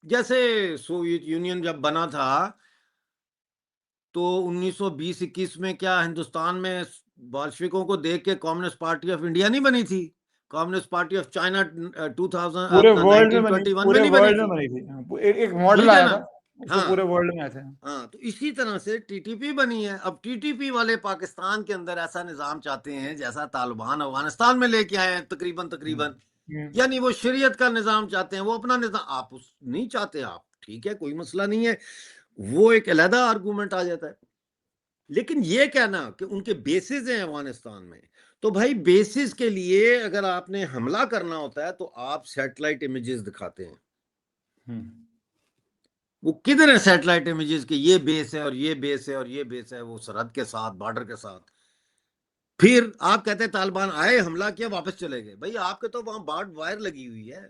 B: जैसे सोवियत यूनियन जब बना था तो 1920-21 में क्या हिंदुस्तान में बाल्शविकों को देख के कम्युनिस्ट पार्टी ऑफ इंडिया नहीं बनी थी? कम्युनिस्ट पार्टी ऑफ चाइना 2000
A: पूरे
B: अपना
A: वर्ल्ड में बनी,
B: 1921 में
A: पूरे
B: नहीं बनी
A: वर्ल्ड में
B: थी?
A: बनी थी। एक मॉडल
B: ठीक है
A: आया
B: ना।
A: था, उसको
B: हाँ
A: पूरे वर्ल्ड में आए थे।
B: हाँ, तो इसी तरह से टीटीपी बनी है। अब टीटीपी वाले पाकिस्तान के अंदर ऐसा निजाम चाहते हैं जैसा तालिबान अफगानिस्तान में लेके आए हैं तकरीबन तकरीबन, यानी वो शरीयत का निजाम चाहते हैं, वो अपना निजाम। आप उस नहीं चाहते आप, ठीक है, कोई मसला नहीं है, वो एक अलहदा आर्गूमेंट आ जाता है। लेकिन ये कहना कि उनके बेसिस हैं अफगानिस्तान में, तो भाई बेसिस के लिए अगर आपने हमला करना होता है तो आप सैटेलाइट इमेजेस दिखाते हैं। वो किधर है सैटेलाइट इमेजेस के ये बेस है और ये बेस है और ये बेस है, वो सरहद के साथ, बॉर्डर के साथ। फिर आप कहते हैं तालिबान आए, हमला किया, वापस चले गए। भाई आपके तो वहां बार्ड वायर लगी हुई है,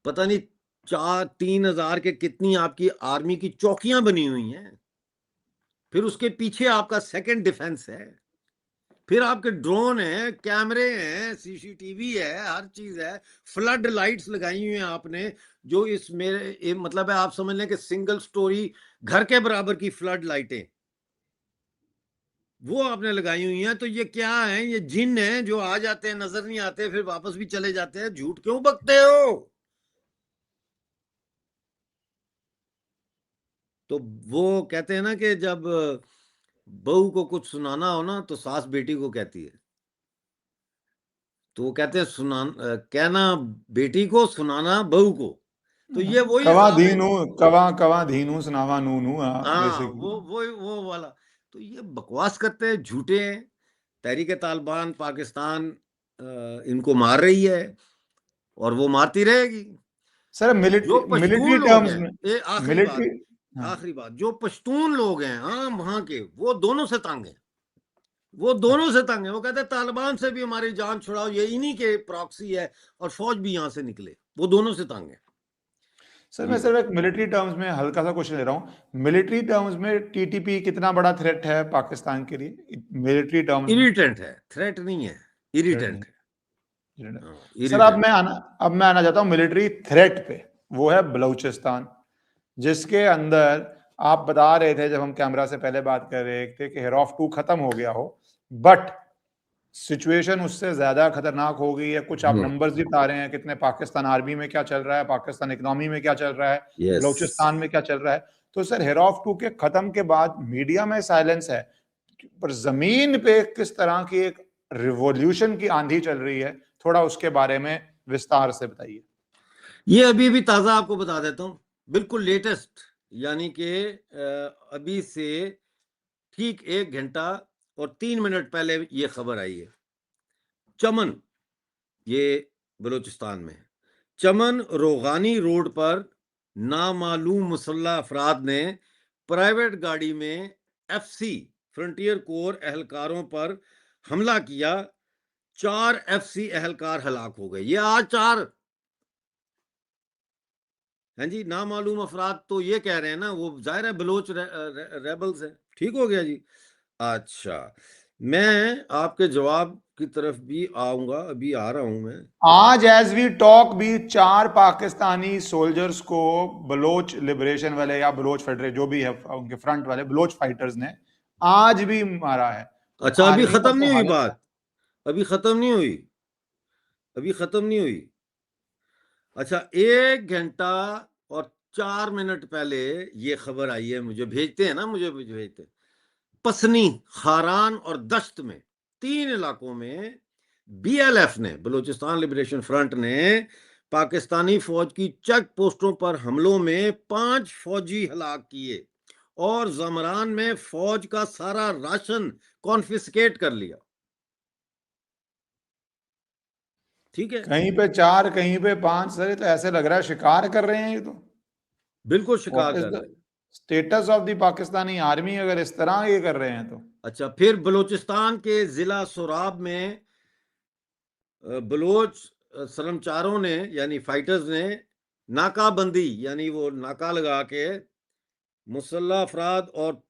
B: पता नहीं 3,000 के कितनी आपकी आर्मी की चौकियां बनी हुई हैं। फिर उसके पीछे आपका सेकंड डिफेंस है, फिर आपके ड्रोन है, कैमरे हैं, सीसीटीवी है, हर चीज है, फ्लड लाइट्स लगाई हुई हैं आपने, जो इस मेरे मतलब है आप समझ लें कि सिंगल स्टोरी घर के बराबर की फ्लड लाइटें वो आपने लगाई हुई हैं। तो ये क्या है? ये जिन है जो आ जाते हैं, नजर नहीं आते, फिर वापस भी चले जाते हैं। झूठ क्यों बकते हो? तो वो कहते हैं ना कि जब बहू को कुछ सुनाना हो ना तो सास बेटी को कहती है, तो वो कहते हैं कहना बेटी को, सुनाना बहू को। तो ये वही
A: कवा
B: हिसाब है।
A: धीनू कवा धीनू सुनावा नूनू,
B: हाँ,
A: बेसिकली।
B: वो वाला। तो ये बकवास करते हैं, झूठे हैं। तहरीक तालिबान पाकिस्तान इनको मार रही है और वो मारती रहेगी।
A: सर
B: जो
A: मिलिट्री
B: पश्तून लोग
A: टर्म्स
B: हैं,
A: में,
B: ये आखिरी
A: मिलिट्री,
B: बात, आखिरी बात, जो पश्तून लोग हैं हाँ वहां के, वो दोनों से तंग हैं। वो दोनों से तंग है। वो कहते हैं तालिबान से भी हमारी जान छुड़ाओ, ये इन्हीं के प्रॉक्सी है, और फौज भी यहां से निकले। वो दोनों से तंग है।
A: सर मैं सिर्फ एक मिलिट्री टर्म्स में हल्का सा क्वेश्चन ले रहा हूँ। मिलिट्री टर्म्स में टीटीपी कितना बड़ा थ्रेट है पाकिस्तान के लिए, मिलिट्री टर्म्स में?
B: इरिटेंट है, थ्रेट नहीं है,
A: थ्रेट
B: इरिटेंट
A: नहीं,
B: है।
A: इरिटेंट।
B: हाँ,
A: सर अब
B: इरिटेंट।
A: मैं आना चाहता हूँ मिलिट्री थ्रेट पे। वो है बलूचिस्तान, जिसके अंदर आप बता रहे थे जब हम कैमरा से पहले बात कर रहे थे कि हेरॉफ 2 खत्म हो गया हो, बट सिचुएशन उससे ज्यादा खतरनाक हो गई है। कुछ आप नंबर्स भी बता रहे हैं, कितने पाकिस्तान आर्मी में क्या चल रहा है, पाकिस्तान इकोनॉमी में क्या चल रहा है,
B: यस।
A: बलूचिस्तान में क्या चल रहा है। तो सर हेरॉफ 2 के खत्म के बाद मीडिया में साइलेंस है, पर जमीन पे किस तरह की एक रिवॉल्यूशन की आंधी चल रही है, थोड़ा उसके बारे में विस्तार से बताइए।
B: ये अभी भी ताजा आपको बता देता हूँ, बिल्कुल लेटेस्ट, यानी कि अभी से ठीक 1 घंटा और 3 मिनट पहले ये खबर आई है। चमन, ये बलूचिस्तान में है। चमन रोगानी रोड पर नामालूम मुसल्लह अफराद ने प्राइवेट गाड़ी में एफसी फ्रंटियर कोर एहलकारों पर हमला किया। 4 एफसी एहलकार हलाक हो गए। ये आज 4 हैं जी। नामालूम अफराद तो ये कह रहे हैं ना, वो जाहिर है बलोच रेबल्स है। ठीक हो गया जी। अच्छा, मैं आपके जवाब की तरफ भी आऊंगा, अभी आ रहा हूं मैं।
A: आज एज वी टॉक भी 4 पाकिस्तानी सोल्जर्स को बलोच लिबरेशन वाले या बलोच फेडरेशन जो भी है उनके फ्रंट वाले बलोच फाइटर्स ने आज भी मारा है। तो
B: अच्छा, अभी
A: आर्मी का
B: खत्म
A: तो
B: नहीं हुई
A: हालत
B: बात, अभी खत्म नहीं हुई, अभी खत्म नहीं हुई। अच्छा, 1 घंटा और 4 मिनट पहले ये खबर आई है, मुझे भेजते हैं ना, मुझे भेजते हैं। पसनी, खारान और दश्त में 3 इलाकों में बीएलएफ ने, बलूचिस्तान लिबरेशन फ्रंट ने, पाकिस्तानी फौज की चेक पोस्टों पर हमलों में 5 फौजी हलाक किए और जमरान में फौज का सारा राशन कॉन्फिस्केट कर लिया। ठीक है,
A: कहीं पे 4 कहीं पे 5, सर ये तो ऐसे लग रहा है शिकार कर रहे हैं ये तो।
B: बिल्कुल
A: व्हाट
B: शिकार
A: इज
B: कर
A: द
B: रहे हैं।
A: Status of the Pakistani army अगर इस तरह ये कर रहे हैं तो?
B: अच्छा, फिर बलूचिस्तान के जिला सोराब में बलोच सरमचारों ने, यानी फाइटर्स ने नाकाबंदी, यानी वो नाका लगा के मुसल्लह अफराद और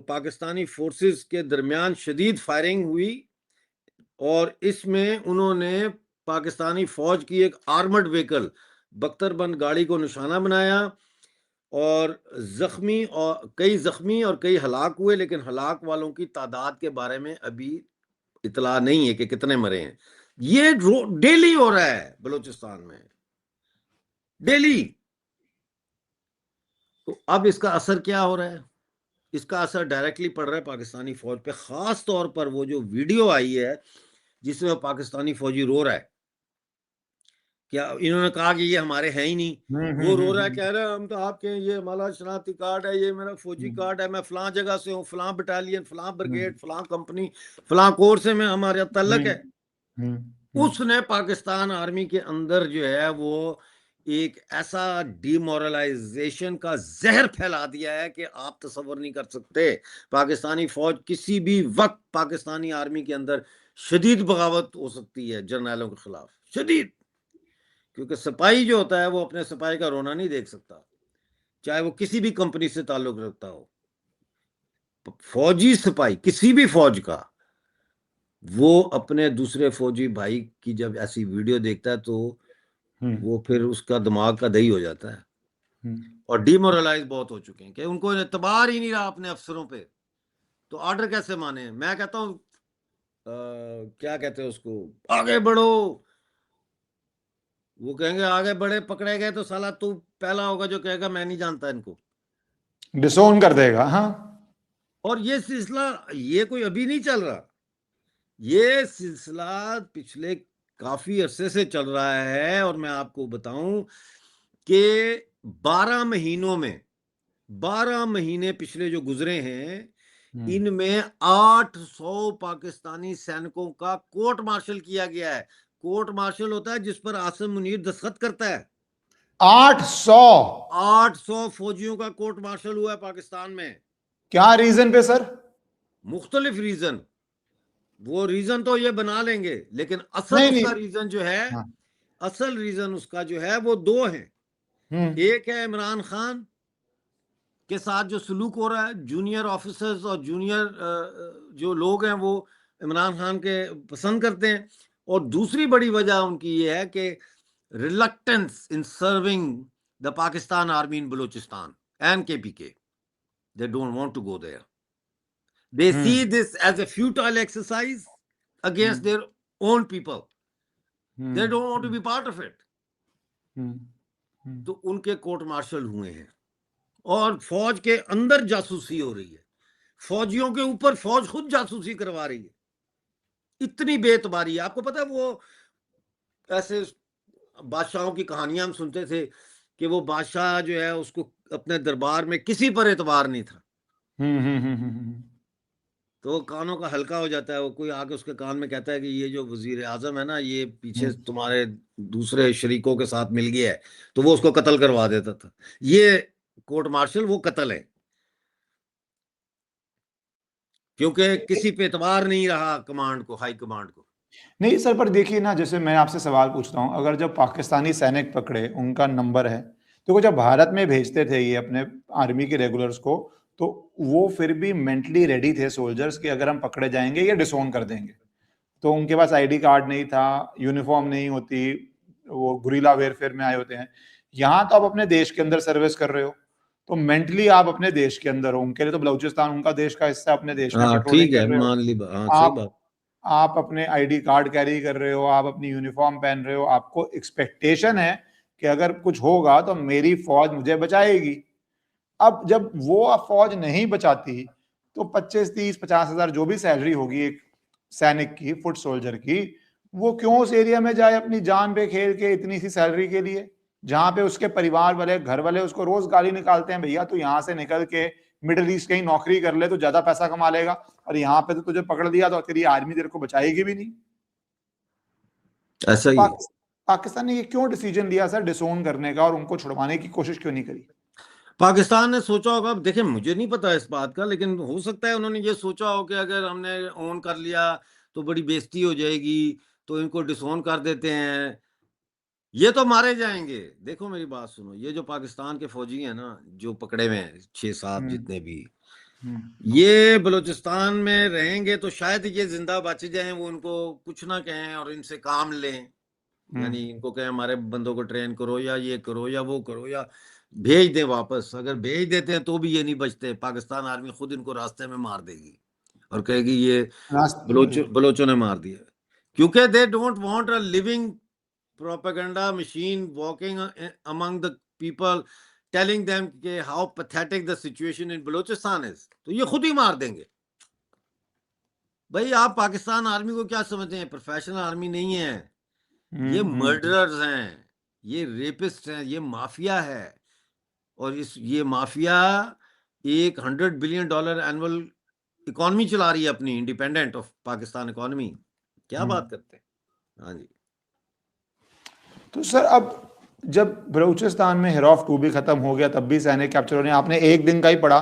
B: पाकिस्तानी फोर्सेस के दरमियान शदीद फायरिंग हुई, और इसमें उन्होंने पाकिस्तानी फौज की एक आर्मर्ड व्हीकल बख्तरबंद गाड़ी को निशाना बनाया, और कई जख्मी और कई हलाक हुए। लेकिन हलाक वालों की तादाद के बारे में अभी इतला नहीं है कि कितने मरे हैं। ये डेली हो रहा है बलूचिस्तान में, डेली। तो अब इसका असर क्या हो रहा है? इसका असर डायरेक्टली पड़ रहा है पाकिस्तानी फौज पे, खास तौर पर वो जो वीडियो आई है जिसमें पाकिस्तानी फौजी रो रहा है, क्या इन्होंने कहा कि ये हमारे हैं ही नहीं। वो रो रहा है, कह रहा है हम तो आपके हैं, ये हमारा शनाख्ती कार्ड है, ये मेरा फौजी कार्ड है, मैं फलां जगह से हूँ, फलां बटालियन, फलां ब्रिगेड, फलां कंपनी, फलां कोर से मैं, हमारा तल्लक है। उसने पाकिस्तान आर्मी के अंदर जो है वो एक ऐसा डिमोरलाइजेशन का जहर फैला दिया है कि आप तसव्वुर नहीं कर सकते। पाकिस्तानी फौज किसी भी वक्त पाकिस्तानी आर्मी के अंदर शदीद बगावत हो सकती है जर्नैलों के खिलाफ, शदीद। क्योंकि सिपाही जो होता है वो अपने सिपाही का रोना नहीं देख सकता, चाहे वो किसी भी कंपनी से ताल्लुक रखता हो। फौजी सिपाही किसी भी फौज का, वो अपने दूसरे फौजी भाई की जब ऐसी वीडियो देखता है तो वो फिर उसका दिमाग का दही हो जाता है, और डिमोरलाइज बहुत हो चुके हैं कि उनको एतबार ही नहीं रहा अपने अफसरों पे। तो ऑर्डर कैसे माने? मैं कहता हूं क्या कहते हैं उसको, आगे बढ़ो। वो कहेंगे आगे बढ़े, पकड़े गए तो साला तू पहला होगा जो कहेगा मैं नहीं जानता इनको,
A: डिसोन कर देगा। हाँ,
B: और ये सिलसिला ये कोई अभी नहीं चल रहा, ये सिलसिला पिछले काफी अरसे से चल रहा है, और मैं आपको बताऊं कि 12 महीने पिछले जो गुजरे हैं, इनमें 800 पाकिस्तानी सैनिकों का कोर्ट मार्शल किया गया है। कोर्ट मार्शल होता है जिस पर आसिम मुनीर दस्तखत करता है।
A: 800
B: 800 फौजियों का कोर्ट मार्शल हुआ है पाकिस्तान में।
A: क्या रीजन पे सर?
B: मुख्तलिफ रीजन, वो रीजन तो ये बना लेंगे, लेकिन असल
A: नहीं
B: उसका
A: नहीं।
B: रीजन जो है,
A: हाँ।
B: असल रीजन उसका जो है वो दो है। एक है इमरान खान के साथ जो सलूक हो रहा है, जूनियर ऑफिसर्स और जूनियर जो लोग हैं वो इमरान खान के पसंद करते हैं। और दूसरी बड़ी वजह उनकी ये है कि reluctance in serving the Pakistan army in Balochistan and KPK, they don't want to go there. They see this as a futile exercise against their own people. They don't want to be part of it. तो उनके court martial हुए हैं, और फौज के अंदर जासूसी हो रही है, फौजियों के ऊपर फौज खुद जासूसी करवा रही है। इतनी बेतबारी है। आपको पता है वो ऐसे बादशाहों की कहानियां हम सुनते थे कि वो बादशाह जो है उसको अपने दरबार में किसी पर एतबार नहीं था, तो कानों का हल्का हो जाता है। वो कोई आके उसके कान में कहता है कि ये जो वजीर आजम है ना, ये पीछे तुम्हारे दूसरे शरीकों के साथ मिल गया है, तो वो उसको कत्ल करवा देता था। ये कोर्ट मार्शल वो कत्ल है, क्योंकि किसी पे एतबार नहीं रहा कमांड को, हाई कमांड को।
A: नहीं सर, पर देखिए ना, जैसे मैं आपसे सवाल पूछता हूं, अगर जब पाकिस्तानी सैनिक पकड़े, उनका नंबर है, तो वो जब भारत में भेजते थे ये अपने आर्मी के रेगुलर्स को, तो वो फिर भी मेंटली रेडी थे सोल्जर्स कि अगर हम पकड़े जाएंगे ये डिसोन कर देंगे। तो उनके पास आईडी कार्ड नहीं था, यूनिफॉर्म नहीं होती, वो गुरिल्ला वेयरफेयर में आए होते हैं। यहाँ तो आप अपने देश के अंदर सर्विस कर रहे हो, तो मेंटली आप अपने देश के अंदर हो। उनके लिए तो बलूचिस्तान उनका देश का हिस्सा, अपने देश में
B: हाँ
A: पेट्रोलिंग
B: ठीक है,
A: कर रहे हो
B: मान ली, हाँ सही
A: आप।
B: बात।
A: आप अपने आईडी कार्ड कैरी कर रहे हो, आप अपनी यूनिफॉर्म पहन रहे हो, आपको एक्सपेक्टेशन है कि अगर कुछ होगा तो मेरी फौज मुझे बचाएगी। अब जब वो फौज नहीं बचाती, तो 25, 30, 50 हजार जो भी सैलरी होगी एक सैनिक की, फुट सोल्जर की, वो क्यों उस एरिया में जाए अपनी जान पे खेल के इतनी सी सैलरी के लिए, जहां पे उसके परिवार वाले, घर वाले उसको रोज गाली निकालते हैं, भैया तू यहां से निकल के मिडिल ईस्ट कहीं नौकरी कर ले तो ज्यादा पैसा कमा लेगा, और यहाँ पे तो तुझे पकड़ लिया तो तेरी आर्मी तेरे को बचाएगी भी नहीं।
B: ऐसा ही है।
A: पाकिस्तान ने ये क्यों डिसीजन लिया सर डिसोन करने का, और उनको छुड़वाने की कोशिश क्यों नहीं करी?
B: पाकिस्तान ने सोचा होगा, देखिए मुझे नहीं पता इस बात का, लेकिन हो सकता है उन्होंने ये सोचा हो कि अगर हमने ऑन कर लिया तो बड़ी बेइज्जती हो जाएगी, तो इनको डिसोन कर देते हैं, ये तो मारे जाएंगे। देखो मेरी बात सुनो, ये जो पाकिस्तान के फौजी हैं ना, जो पकड़े हुए हैं 6-7 जितने भी, ये बलूचिस्तान में रहेंगे तो शायद ये जिंदा बच जाएं, वो उनको कुछ ना कहें और इनसे काम लें, यानी इनको कहें हमारे बंदों को ट्रेन करो या ये करो या वो करो, या भेज दें वापस। अगर भेज देते हैं तो भी ये नहीं बचते, पाकिस्तान आर्मी खुद इनको रास्ते में मार देगी और कहेगी ये बलोचों ने मार दिया, क्योंकि they don't want a living propaganda machine walking among the people telling them कि how pathetic the situation in Balochistan is, तो ये खुद ही मार देंगे। भाई आप पाकिस्तान आर्मी को क्या समझते हैं? प्रोफेशनल आर्मी नहीं है, ये मर्डरर्स हैं, ये रेपिस्ट हैं, ये माफिया है। और ये माफिया एक $100 बिलियन एनुअल इकोनॉमी चला रही है अपनी, इंडिपेंडेंट ऑफ पाकिस्तान इकोनॉमी। क्या बात करते हैं। हाँ जी।
A: तो सर अब जब बलूचिस्तान में हिरौफ 2 भी खत्म हो गया, तब भी सैनिक कैप्चर होने, आपने एक दिन का ही पढ़ा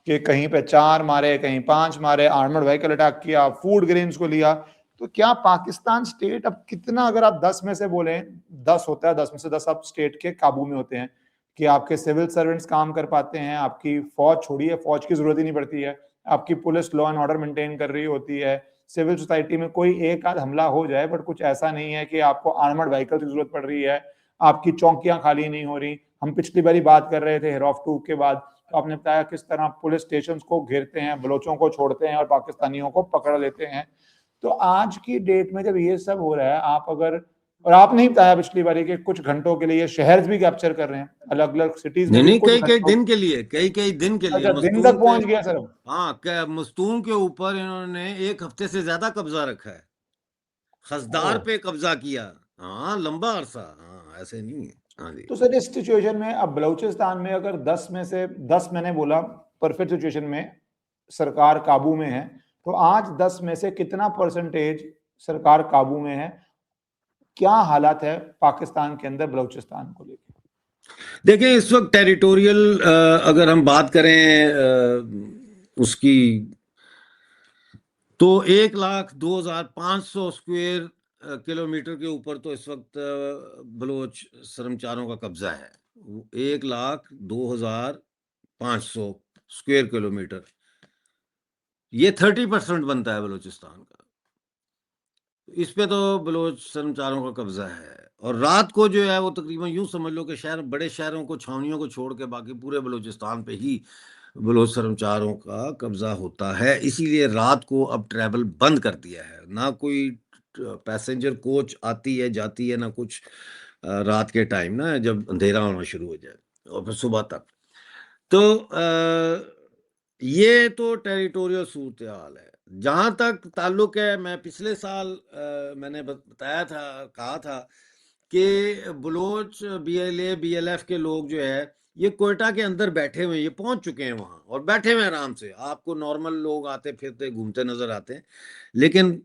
A: कि कहीं पे 4 मारे, कहीं 5 मारे, आर्मर्ड व्हीकल अटैक किया, फूड ग्रेन्स को लिया। तो क्या पाकिस्तान स्टेट अब कितना, अगर आप 10 में से बोले 10 होता है, 10 में से 10 आप स्टेट के काबू में होते हैं कि आपके सिविल सर्वेंट्स काम कर पाते हैं, आपकी फौज छोड़िए, फौज की जरूरत ही नहीं पड़ती है, आपकी police law and order maintain कर रही होती है, सिविल सोसाइटी में कोई एक आध हमला हो जाए, बट कुछ ऐसा नहीं है कि आपको आर्मर्ड व्हीकल की जरूरत पड़ रही है, आपकी चौकियां खाली नहीं हो रही। हम पिछली बारी बात कर रहे थे हिरौफ 2 के बाद, तो आपने बताया किस तरह पुलिस स्टेशन को घेरते हैं, बलोचों को छोड़ते हैं और पाकिस्तानियों को पकड़ लेते हैं। तो आज की डेट में जब ये सब हो रहा है, आप अगर, और आपने ही बताया पिछली बारी के कुछ घंटों के लिए शहर भी कैप्चर कर रहे हैं, अलग अलग सिटीज में,
B: नहीं कई दिन के लिए, कई दिन के लिए।
A: अच्छा, दिन तक पहुंच गया सर।
B: हाँ, मस्तूम के ऊपर इन्होंने 1 हफ्ते से ज्यादा कब्जा रखा है। खसदार
A: ओह।
B: पे कब्जा किया। हाँ, लंबा अरसा। हाँ, ऐसे नहीं है। हाँ जी।
A: तो सर इस सिचुएशन में अब बलूचिस्तान में अगर 10 में से 10 मैंने बोला परफेक्ट सिचुएशन में सरकार काबू में है, तो आज 10 में से कितना परसेंटेज सरकार काबू में है? क्या हालात है पाकिस्तान के अंदर बलूचिस्तान को लेकर?
B: देखिए, इस वक्त टेरिटोरियल अगर हम बात करें उसकी, तो 1,02,500 स्क्वायर किलोमीटर के ऊपर तो इस वक्त बलोच शर्मचारों का कब्जा है। 1,02,500 स्क्वायर किलोमीटर, ये 30% बनता है बलूचिस्तान का। इस पे तो बलोच शर्मचारों का कब्जा है। और रात को जो है वो तकरीबन यूं समझ लो कि शहर, बड़े शहरों को, छावनियों को छोड़ के बाकी पूरे बलूचिस्तान पे ही बलोच शर्मचारों का कब्जा होता है। इसीलिए रात को अब ट्रैवल बंद कर दिया है, ना कोई पैसेंजर कोच आती है जाती है, ना कुछ रात के टाइम ना, जब अंधेरा होना शुरू हो जाए और फिर सुबह तक। तो ये तो टेरिटोरियल सूरत हाल है। जहां तक ताल्लुक है, मैं पिछले साल मैंने बताया था, कहा था कि बलोच बीएलए बीएलएफ के लोग जो है ये कोयटा के अंदर बैठे हुए हैं, ये पहुंच चुके हैं वहां और बैठे हुए हैं आराम से। आपको नॉर्मल लोग आते फिरते घूमते नजर आते हैं, लेकिन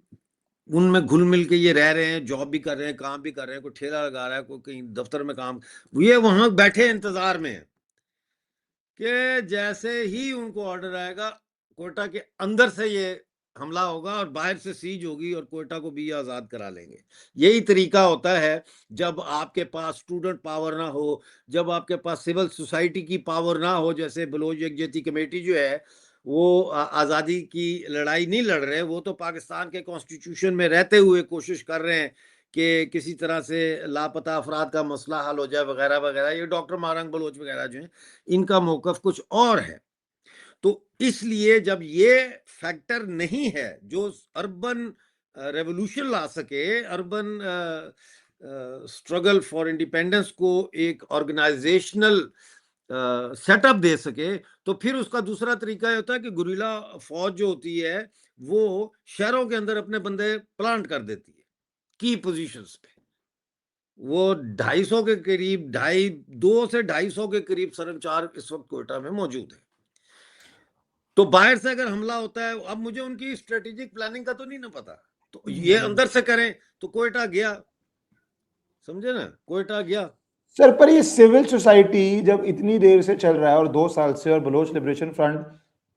B: उनमें घुल मिल के ये रह रहे हैं, जॉब भी कर रहे हैं, काम भी कर रहे हैं। कोई ठेला लगा रहा है, कोई कहीं दफ्तर में काम, ये वहां बैठे इंतजार में है कि जैसे ही उनको ऑर्डर आएगा कोयटा के अंदर से ये हमला होगा और बाहर से सीज होगी और कोयटा को भी आजाद करा लेंगे। यही तरीका होता है जब आपके पास स्टूडेंट पावर ना हो, जब आपके पास सिविल सोसाइटी की पावर ना हो। जैसे बलोच यकजहती कमेटी जो है वो आज़ादी की लड़ाई नहीं लड़ रहे, वो तो पाकिस्तान के कॉन्स्टिट्यूशन में रहते हुए कोशिश कर रहे हैं कि किसी तरह से लापता अफराद का मसला हल हो जाए वगैरह वगैरह। ये डॉक्टर मारंग बलोच वगैरह जो हैं, इनका मौकफ कुछ और है। तो इसलिए जब ये फैक्टर नहीं है जो अर्बन रेवोल्यूशन ला सके, अर्बन स्ट्रगल फॉर इंडिपेंडेंस को एक ऑर्गेनाइजेशनल सेटअप दे सके, तो फिर उसका दूसरा तरीका ये होता है कि गुरिल्ला फौज जो होती है वो शहरों के अंदर अपने बंदे प्लांट कर देती है की पोजीशंस पे। वो 250 के करीब, 2 से 250 के करीब शर्मचार इस वक्त कोयटा में मौजूद है। तो बाहर से अगर हमला होता है, अब मुझे उनकी स्ट्रेटेजिक प्लानिंग का तो नहीं ना पता, तो ये अंदर से करें तो कोयटा गया, समझे ना, कोयटा गया।
A: सर पर ये सिविल सोसाइटी जब इतनी देर से चल रहा है और 2 साल से, और बलोच लिबरेशन फ्रंट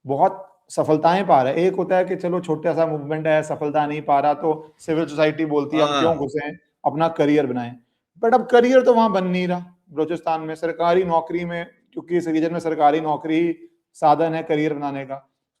A: बहुत सफलताएं पा रहा है। एक होता है कि चलो छोटा सा मूवमेंट है, सफलता नहीं पा रहा तो सिविल सोसाइटी बोलती है हम क्यों घुसे, अपना करियर बनाएं। बट अब करियर तो वहां बन नहीं रहा बलोचिस्तान में, सरकारी नौकरी में, क्योंकि इस रीजन में सरकारी नौकरी ही साधन है करियर बनाने का,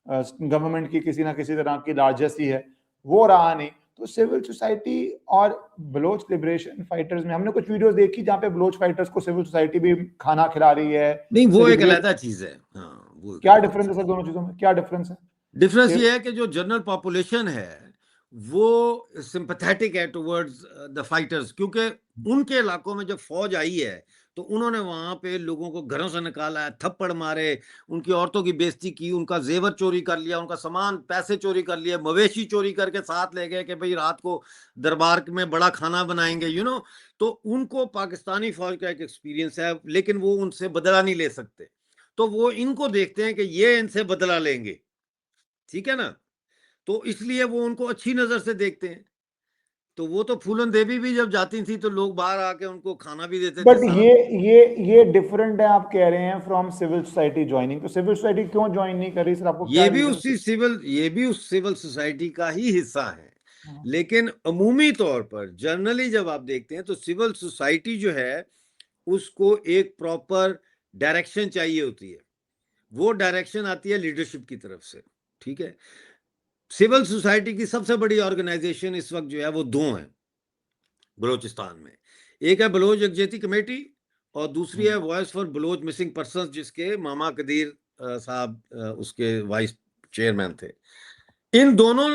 A: गवर्नमेंट की किसी ना किसी तरह की लार्जेस्ट ही है, वो रहा नहीं। तो सिविल सोसाइटी और बलोच लिबरेशन फाइटर्स में हमने कुछ वीडियोस देखी जहां पे बलोच फाइटर्स को सिविल सोसाइटी भी खाना खिला रही है।
B: नहीं, वो एक अलग चीज है। हाँ, वो
A: क्या डिफरेंस है सर दोनों चीजों में, क्या डिफरेंस है?
B: डिफरेंस ये है कि जो जनरल पॉपुलेशन है वो सिंपैथेटिक है टुवर्ड्स द फाइटर्स, क्योंकि उनके इलाकों में जब फौज आई है तो उन्होंने वहां पे लोगों को घरों से निकाला है, थप्पड़ मारे, उनकी औरतों की बेइज्जती की, उनका जेवर चोरी कर लिया, उनका सामान, पैसे चोरी कर लिए, मवेशी चोरी करके साथ ले गए कि भाई रात को दरबार में बड़ा खाना बनाएंगे, तो उनको पाकिस्तानी फौज का एक एक्सपीरियंस है, लेकिन वो उनसे बदला नहीं ले सकते। तो वो इनको देखते हैं कि ये इनसे बदला लेंगे, ठीक है ना, तो इसलिए वो उनको अच्छी नजर से देखते हैं। तो वो तो फूलन देवी भी जब जाती थी तो लोग बाहर आके उनको खाना भी देते थे
A: बट
B: साथ।
A: ये डिफरेंट है, आप कह रहे हैं फ्रॉम सिविल सोसाइटी ज्वाइनिंग, तो सिविल सोसाइटी क्यों ज्वाइन नहीं कर रही सर, आपको क्या रीजन?
B: ये भी उस सिविल सोसाइटी का ही हिस्सा है। लेकिन अमूमी तौर पर जनरली जब आप देखते हैं तो सिविल सोसाइटी जो है उसको एक प्रॉपर डायरेक्शन चाहिए होती है। वो डायरेक्शन आती है लीडरशिप की तरफ से, ठीक है। सिविल सोसाइटी की सबसे बड़ी ऑर्गेनाइजेशन इस वक्त जो है वो दो हैं बलूचिस्तान में। एक है बलोच यकजहती कमेटी और दूसरी है voice for Baloch missing persons, जिसके मामा कदीर साहब उसके वाइस चेयरमैन थे। इन दोनों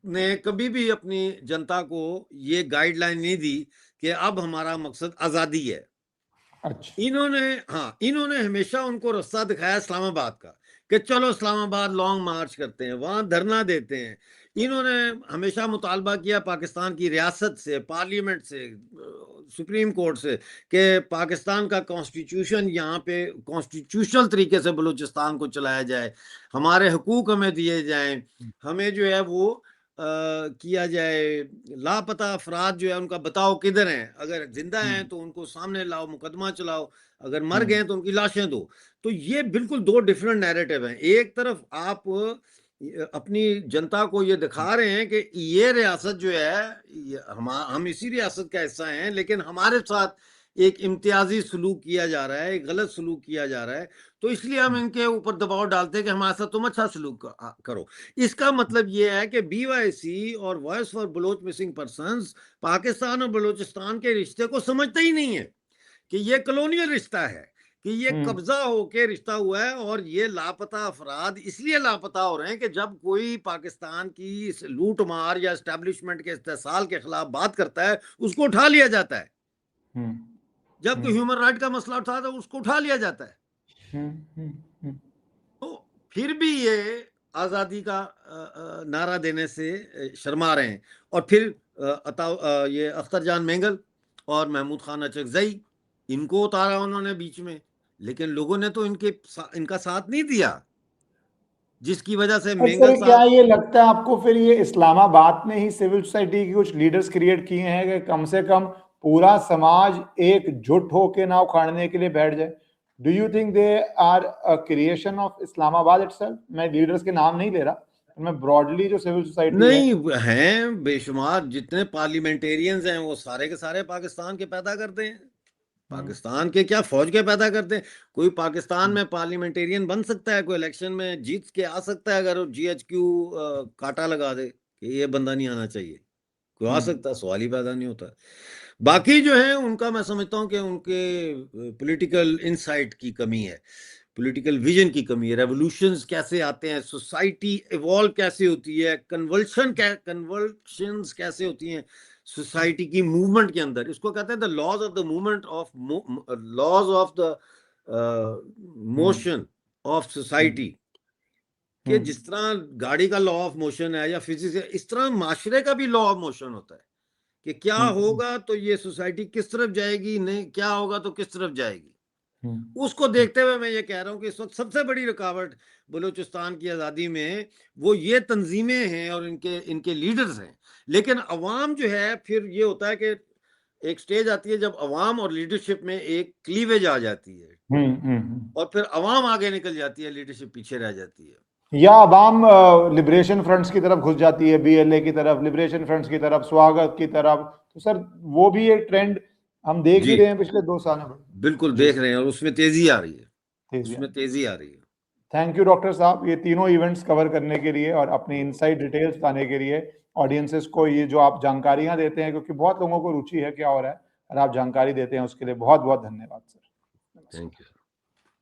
B: ने कभी भी अपनी जनता को ये गाइडलाइन नहीं दी कि अब हमारा मकसद आजादी है।
A: अच्छा।
B: इन्होंने हमेशा उनको रास्ता दिखाया इस्लामाबाद का, कि चलो इस्लामाबाद लॉन्ग मार्च करते हैं, वहां धरना देते हैं। इन्होंने हमेशा मुतालबा किया पाकिस्तान की रियासत से, पार्लियामेंट से, सुप्रीम कोर्ट से, कि पाकिस्तान का कॉन्स्टिट्यूशन यहाँ पे कॉन्स्टिट्यूशनल तरीके से बलूचिस्तान को चलाया जाए, हमारे हुकूक हमें दिए जाएं, हमें जो है वो किया जाए, लापता अफराद जो है उनका बताओ किधर हैं, अगर जिंदा हैं तो उनको सामने लाओ, मुकदमा चलाओ, अगर मर गए तो उनकी लाशें दो। तो ये बिल्कुल दो डिफरेंट नैरेटिव हैं। एक तरफ आप अपनी जनता को ये दिखा रहे हैं कि ये रियासत जो है, हम इसी रियासत का हिस्सा हैं, लेकिन हमारे साथ एक इम्तियाजी सलूक किया जा रहा है, एक गलत सलूक किया जा रहा है, तो इसलिए हम इनके ऊपर दबाव डालते हैं कि हमारे साथ तुम अच्छा सलूक करो। इसका मतलब ये है कि BYC और voice for Baloch missing persons Pakistan और बलूचिस्तान के रिश्ते को समझते ही नहीं है कि ये कॉलोनियल रिश्ता है, कि ये कब्जा होके रिश्ता हुआ है, और ये लापता अफराद इसलिए लापता हो रहे हैं कि जब कोई पाकिस्तान की इस लूट मार या एस्टेब्लिशमेंट के इस्तेसाल के खिलाफ बात करता है, उसको उठा लिया जाता है। जब कोई ह्यूमन राइट का मसला उठा तो उसको उठा लिया जाता है। तो फिर भी ये आजादी का नारा देने से शर्मा रहे हैं। और फिर ये अख्तर जान मेंगल और महमूद खान अचकजई, इनको उतारा उन्होंने बीच में, लेकिन लोगों ने तो इनका साथ नहीं दिया, जिसकी वजह से मेंगल
A: सर क्या
B: साहब।
A: ये लगता है आपको फिर ये इस्लामाबाद में ही सिविल सोसाइटी के कुछ लीडर्स क्रिएट किए हैं कि कम से कम पूरा समाज एकजुट होके ना उखाड़ने के लिए बैठ जाए? Do you think they are a creation of Islamabad itself? मैं लीडर्स के नाम नहीं ले रहा, मैं ब्रॉडली जो सिविल सोसाइटी है।
B: नहीं, हैं बेशुमार जितने पार्लियामेंटेरियंस हैं, वो सारे के सारे पाकिस्तान के पैदा करते हैं। पाकिस्तान के क्या फौज के पैदा करते हैं। कोई पाकिस्तान में पार्लियामेंटेरियन बन सकता है, कोई इलेक्शन में जीत के आ सकता है अगर GHQ काटा लगा दे कि ये बंदा नहीं आना चाहिए, कोई आ सकता है, सवाल ही पैदा नहीं होता। बाकी जो है उनका मैं समझता हूँ कि उनके पॉलिटिकल इंसाइट की कमी है, पॉलिटिकल विजन की कमी है। रेवोल्यूशंस कैसे आते हैं, सोसाइटी इवॉल्व कैसे होती है, कन्वर्शंस कैसे होती हैं सोसाइटी की मूवमेंट के अंदर, इसको कहते हैं the laws of the movement of laws of the motion of society. कि जिस तरह गाड़ी का लॉ ऑफ मोशन है या फिजिक्स है, इस तरह माशरे का भी लॉ ऑफ मोशन होता है कि क्या होगा तो ये सोसाइटी किस तरफ जाएगी, नहीं क्या होगा तो किस तरफ जाएगी। उसको देखते हुए मैं ये कह रहा हूं कि इस वक्त सबसे बड़ी रुकावट बलूचिस्तान की आज़ादी में वो ये तंजीमें हैं और इनके लीडर्स हैं। लेकिन अवाम जो है, फिर ये होता है कि एक स्टेज आती है जब अवाम और लीडरशिप में एक क्लीवेज आ जाती है, और फिर अवाम आगे निकल जाती है, लीडरशिप पीछे रह जाती है,
A: या अवाम लिबरेशन फ्रंट्स की तरफ घुस जाती है, BLA की तरफ, लिबरेशन फ्रंट्स की तरफ, स्वागत की तरफ। तो सर वो भी एक ट्रेंड हम देख भी रहे हैं पिछले 2 सालों में।
B: बिल्कुल देख रहे हैं, और उसमें तेजी आ रही है, उसमें तेजी आ रही है।
A: थैंक यू डॉक्टर साहब, ये तीनों इवेंट्स कवर करने के लिए और अपनी इनसाइड डिटेल्स बताने के लिए, ऑडियंसेस को ये जो आप जानकारियां देते हैं, क्योंकि बहुत लोगों को रुचि है क्या हो रहा है, और आप जानकारी देते हैं उसके लिए बहुत बहुत धन्यवाद सर।
B: Thank you.